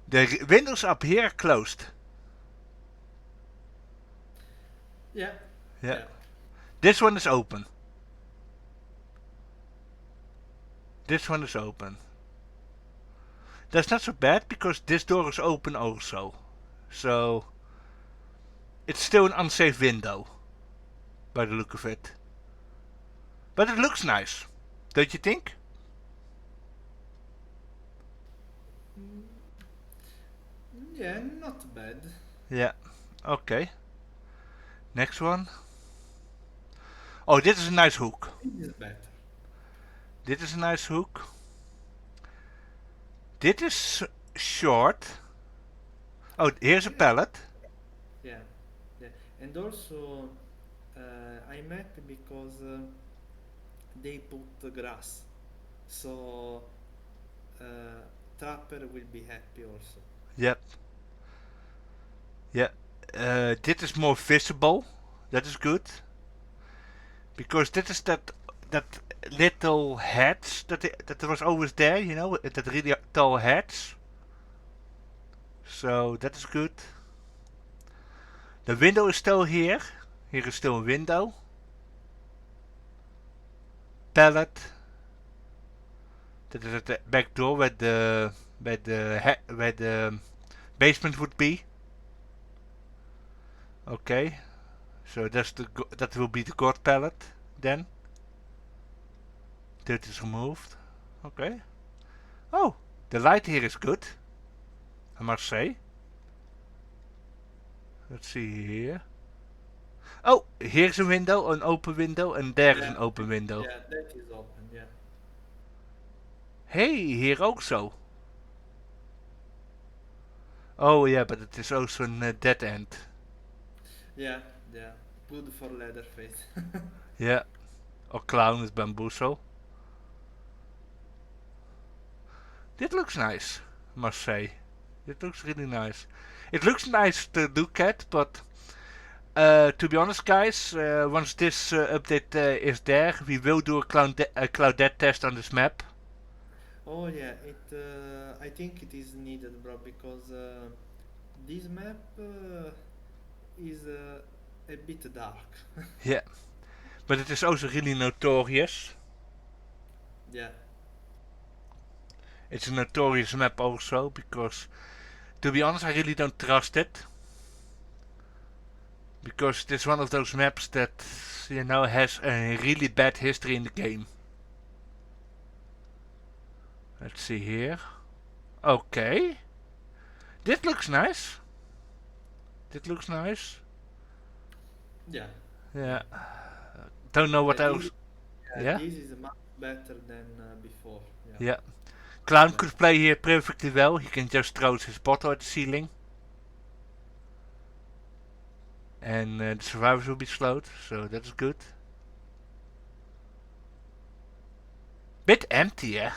the windows up here are closed. Yeah, Yeah. yeah. This one is open. This one is open. That's not so bad because this door is open also. So it's still an unsafe window by the look of it. But it looks nice. Don't you think? Mm, yeah, not bad. Yeah. Okay. Next one. Oh, dit is a nice hook. It is better. Dit is a nice hook. Dit is short. Oh, here's a Yeah, pallet. yeah, yeah. And also, I'm happy because they put the grass, so uh, Trapper will be happy also. Yep. Yeah. Dit is more visible. That is good. Because dit is that little hedge that was always there, you know, that really tall hedge. So that is good. The window is still here. Here is still a window. Pallet. That is at the back door where the basement would be. Okay. So that will be the god pallet then. That is removed. Okay. Oh, the light here is good, I must say. Let's see here. Oh, here's a window, an open window, and there is Yeah, an open window. yeah, that is open. Yeah, Hey, here also. Oh yeah, but it is also a dead end. yeah, yeah. Good for Leatherface. Yeah, or clown with bamboozle. This looks nice, I must say. It looks really nice. It looks nice to look at, but to be honest, guys, once this update is there, we will do a Claudette test on this map. Oh yeah, it. I think it is needed, bro, because this map is a bit dark. Yeah, but it is also really notorious. Yeah, It's a notorious map also because, to be honest, I really don't trust it. Because it's one of those maps that, you know, has a really bad history in the game. Let's see here. Okay. This looks nice. This looks nice. yeah, yeah. Yeah. Don't know what This, else. Yeah? this is much better than before. Yeah, Yeah. Clown yeah. could play here perfectly well. He can just throw his bottle at the ceiling. And the survivors will be slowed, so that's good. Bit empty, yeah.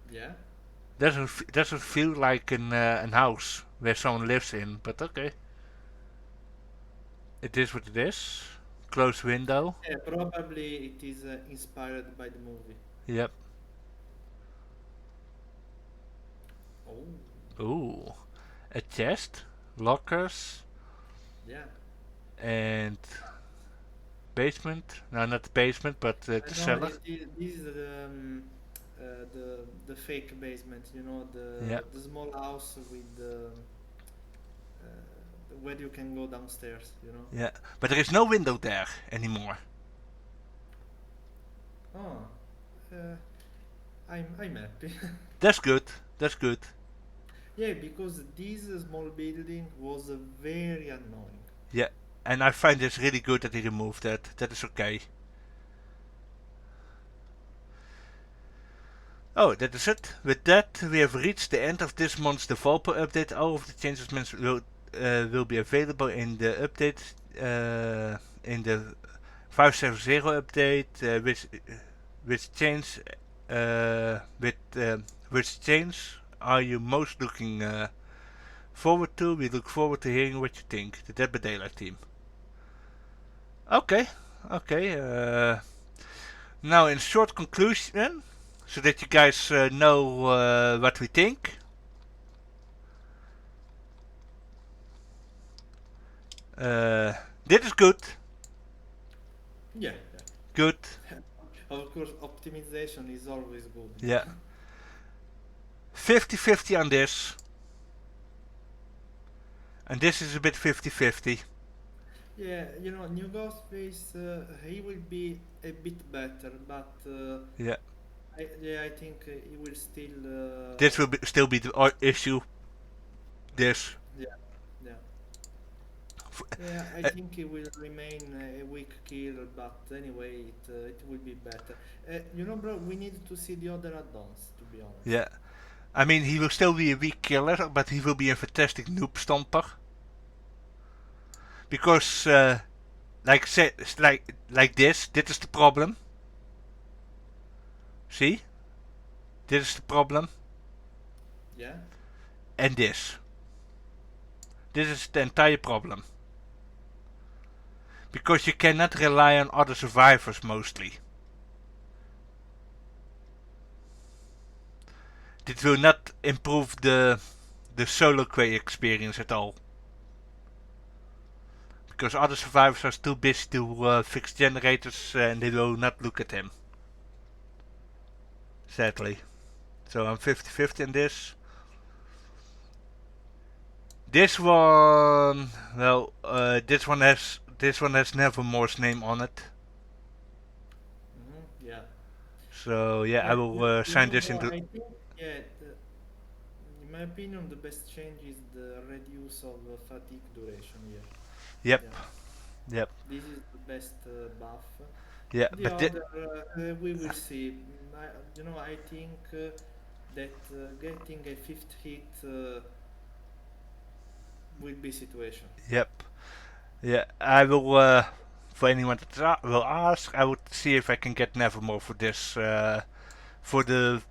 Yeah, Doesn't feel like an house where someone lives in, but okay. It is what it is. Closed window. yeah. Probably it is inspired by the movie. Yep. Oh, Ooh. A chest, lockers, yeah. and basement. No, not the basement, but the I know cellar. this is the fake basement. You know Yeah. the small house with where you can go downstairs. You know. Yeah. But there is no window there anymore. Oh, uh, I'm happy. That's good. That's good. Yeah, because this small building was very annoying. Yeah. And I find this really good that he removed that. That is okay. Oh, that is it. With that, we have reached the end of this month's developer update. All of the changes will be available in the update, in the 570 update, which change are you most looking forward to? We look forward to hearing what you think. The Dead by Daylight team. Okay, okay. Now, in short conclusion, so that you guys know what we think. Dit is good. Yeah, Good. yeah. Of course, optimization is always good. Yeah. 50-50 on this. And this is a bit 50-50. Yeah, new Ghostface, he will be a bit better, but Yeah. I think he will still. This will still be the issue. This. Yeah, yeah. Yeah, I Uh, think it will remain a weak kill, but anyway, it will be better. Bro, we need to see the other add-ons, to be honest. yeah. I mean, he will still be a weak killer, but he will be a fantastic noob stomper. Because, like this is the problem. See? This is the problem. Yeah? And this. This is the entire problem. Because you cannot rely on other survivors mostly. This will not improve the solo queue experience at all. Because other survivors are too busy to fix generators and they will not look at him. Sadly. So I'm 50-50 in this. This one, well, this one has Nevermore's name on it. Yeah. So yeah, I will sign this Bro, into. I think, yeah, in my opinion, the best change is the reduce of fatigue duration here. Yep, Yeah. yep, This is the best buff. yeah. The But other, we will see. I think that getting a fifth hit will be situation. yep, yeah. I will. For anyone that will ask, I would see if I can get Nevermore for this. For the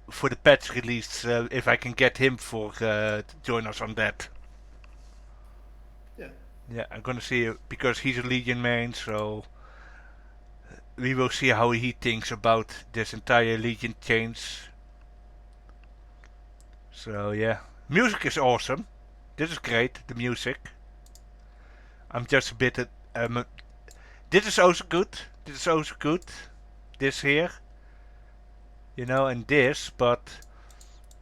patch release, if I can get him for to join us on that. Yeah. Yeah, I'm gonna see because he's a Legion main, so we will see how he thinks about this entire Legion change. So yeah, music is awesome. This is great. The music. I'm just a bit. This is also good. This is also good. This here, and this, but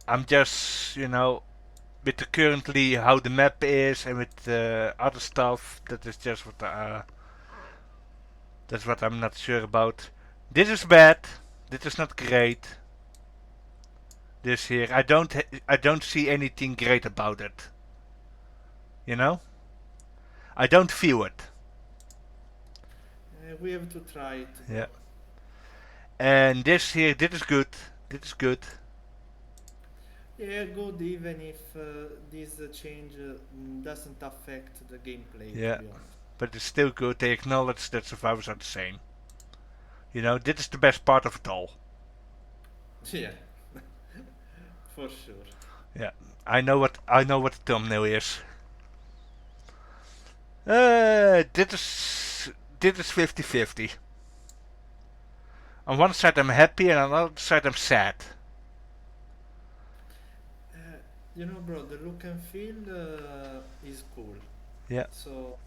I'm just, with the currently how the map is and with other stuff. That is just what that's what I'm not sure about. This is bad. This is not great. This here, I don't see anything great about it. I don't feel it. We have to try it. Yeah. And this here, this is good. This is good. Yeah, good even if this change doesn't affect the gameplay, Yeah. to be honest. But it's still good. They acknowledge that survivors are the same. This is the best part of it all. Yeah, for sure. Yeah. I know what the thumbnail is. Dit is 50-50. On one side I'm happy and on the other side I'm sad. Bro, the look and feel is cool. Yeah. So,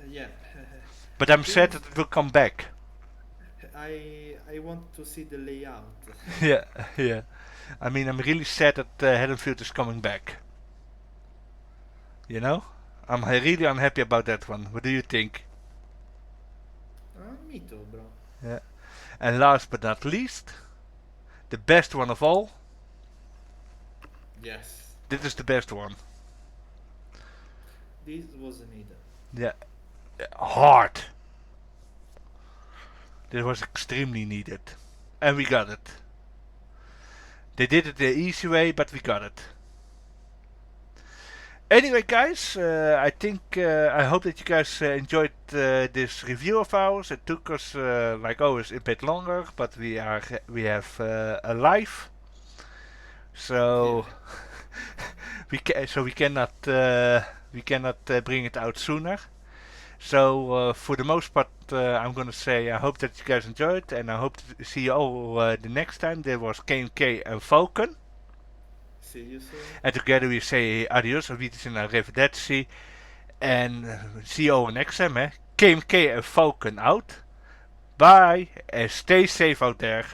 yeah. But I'm sad that it will come back. I want to see the layout. Yeah, yeah. I mean, I'm really sad that Haddonfield is coming back. I'm really unhappy about that one. What do you think? Me too, bro. Yeah. And last but not least, the best one of all. Yes. This is the best one. This was needed. Yeah. Hard. This was extremely needed. And we got it. They did it the easy way, but we got it. Anyway, guys, I hope that you guys enjoyed this review of ours. It took us, like always, a bit longer, but we have a life, so we cannot bring it out sooner. So for the most part, I'm gonna say I hope that you guys enjoyed, and I hope to see you all the next time. There was K.M.K and Falcon. See you soon. And together we say adios, auf Wiedersehen, arrivederci. And see you all next time, K.M.K and Falcon out. Bye, and stay safe out there.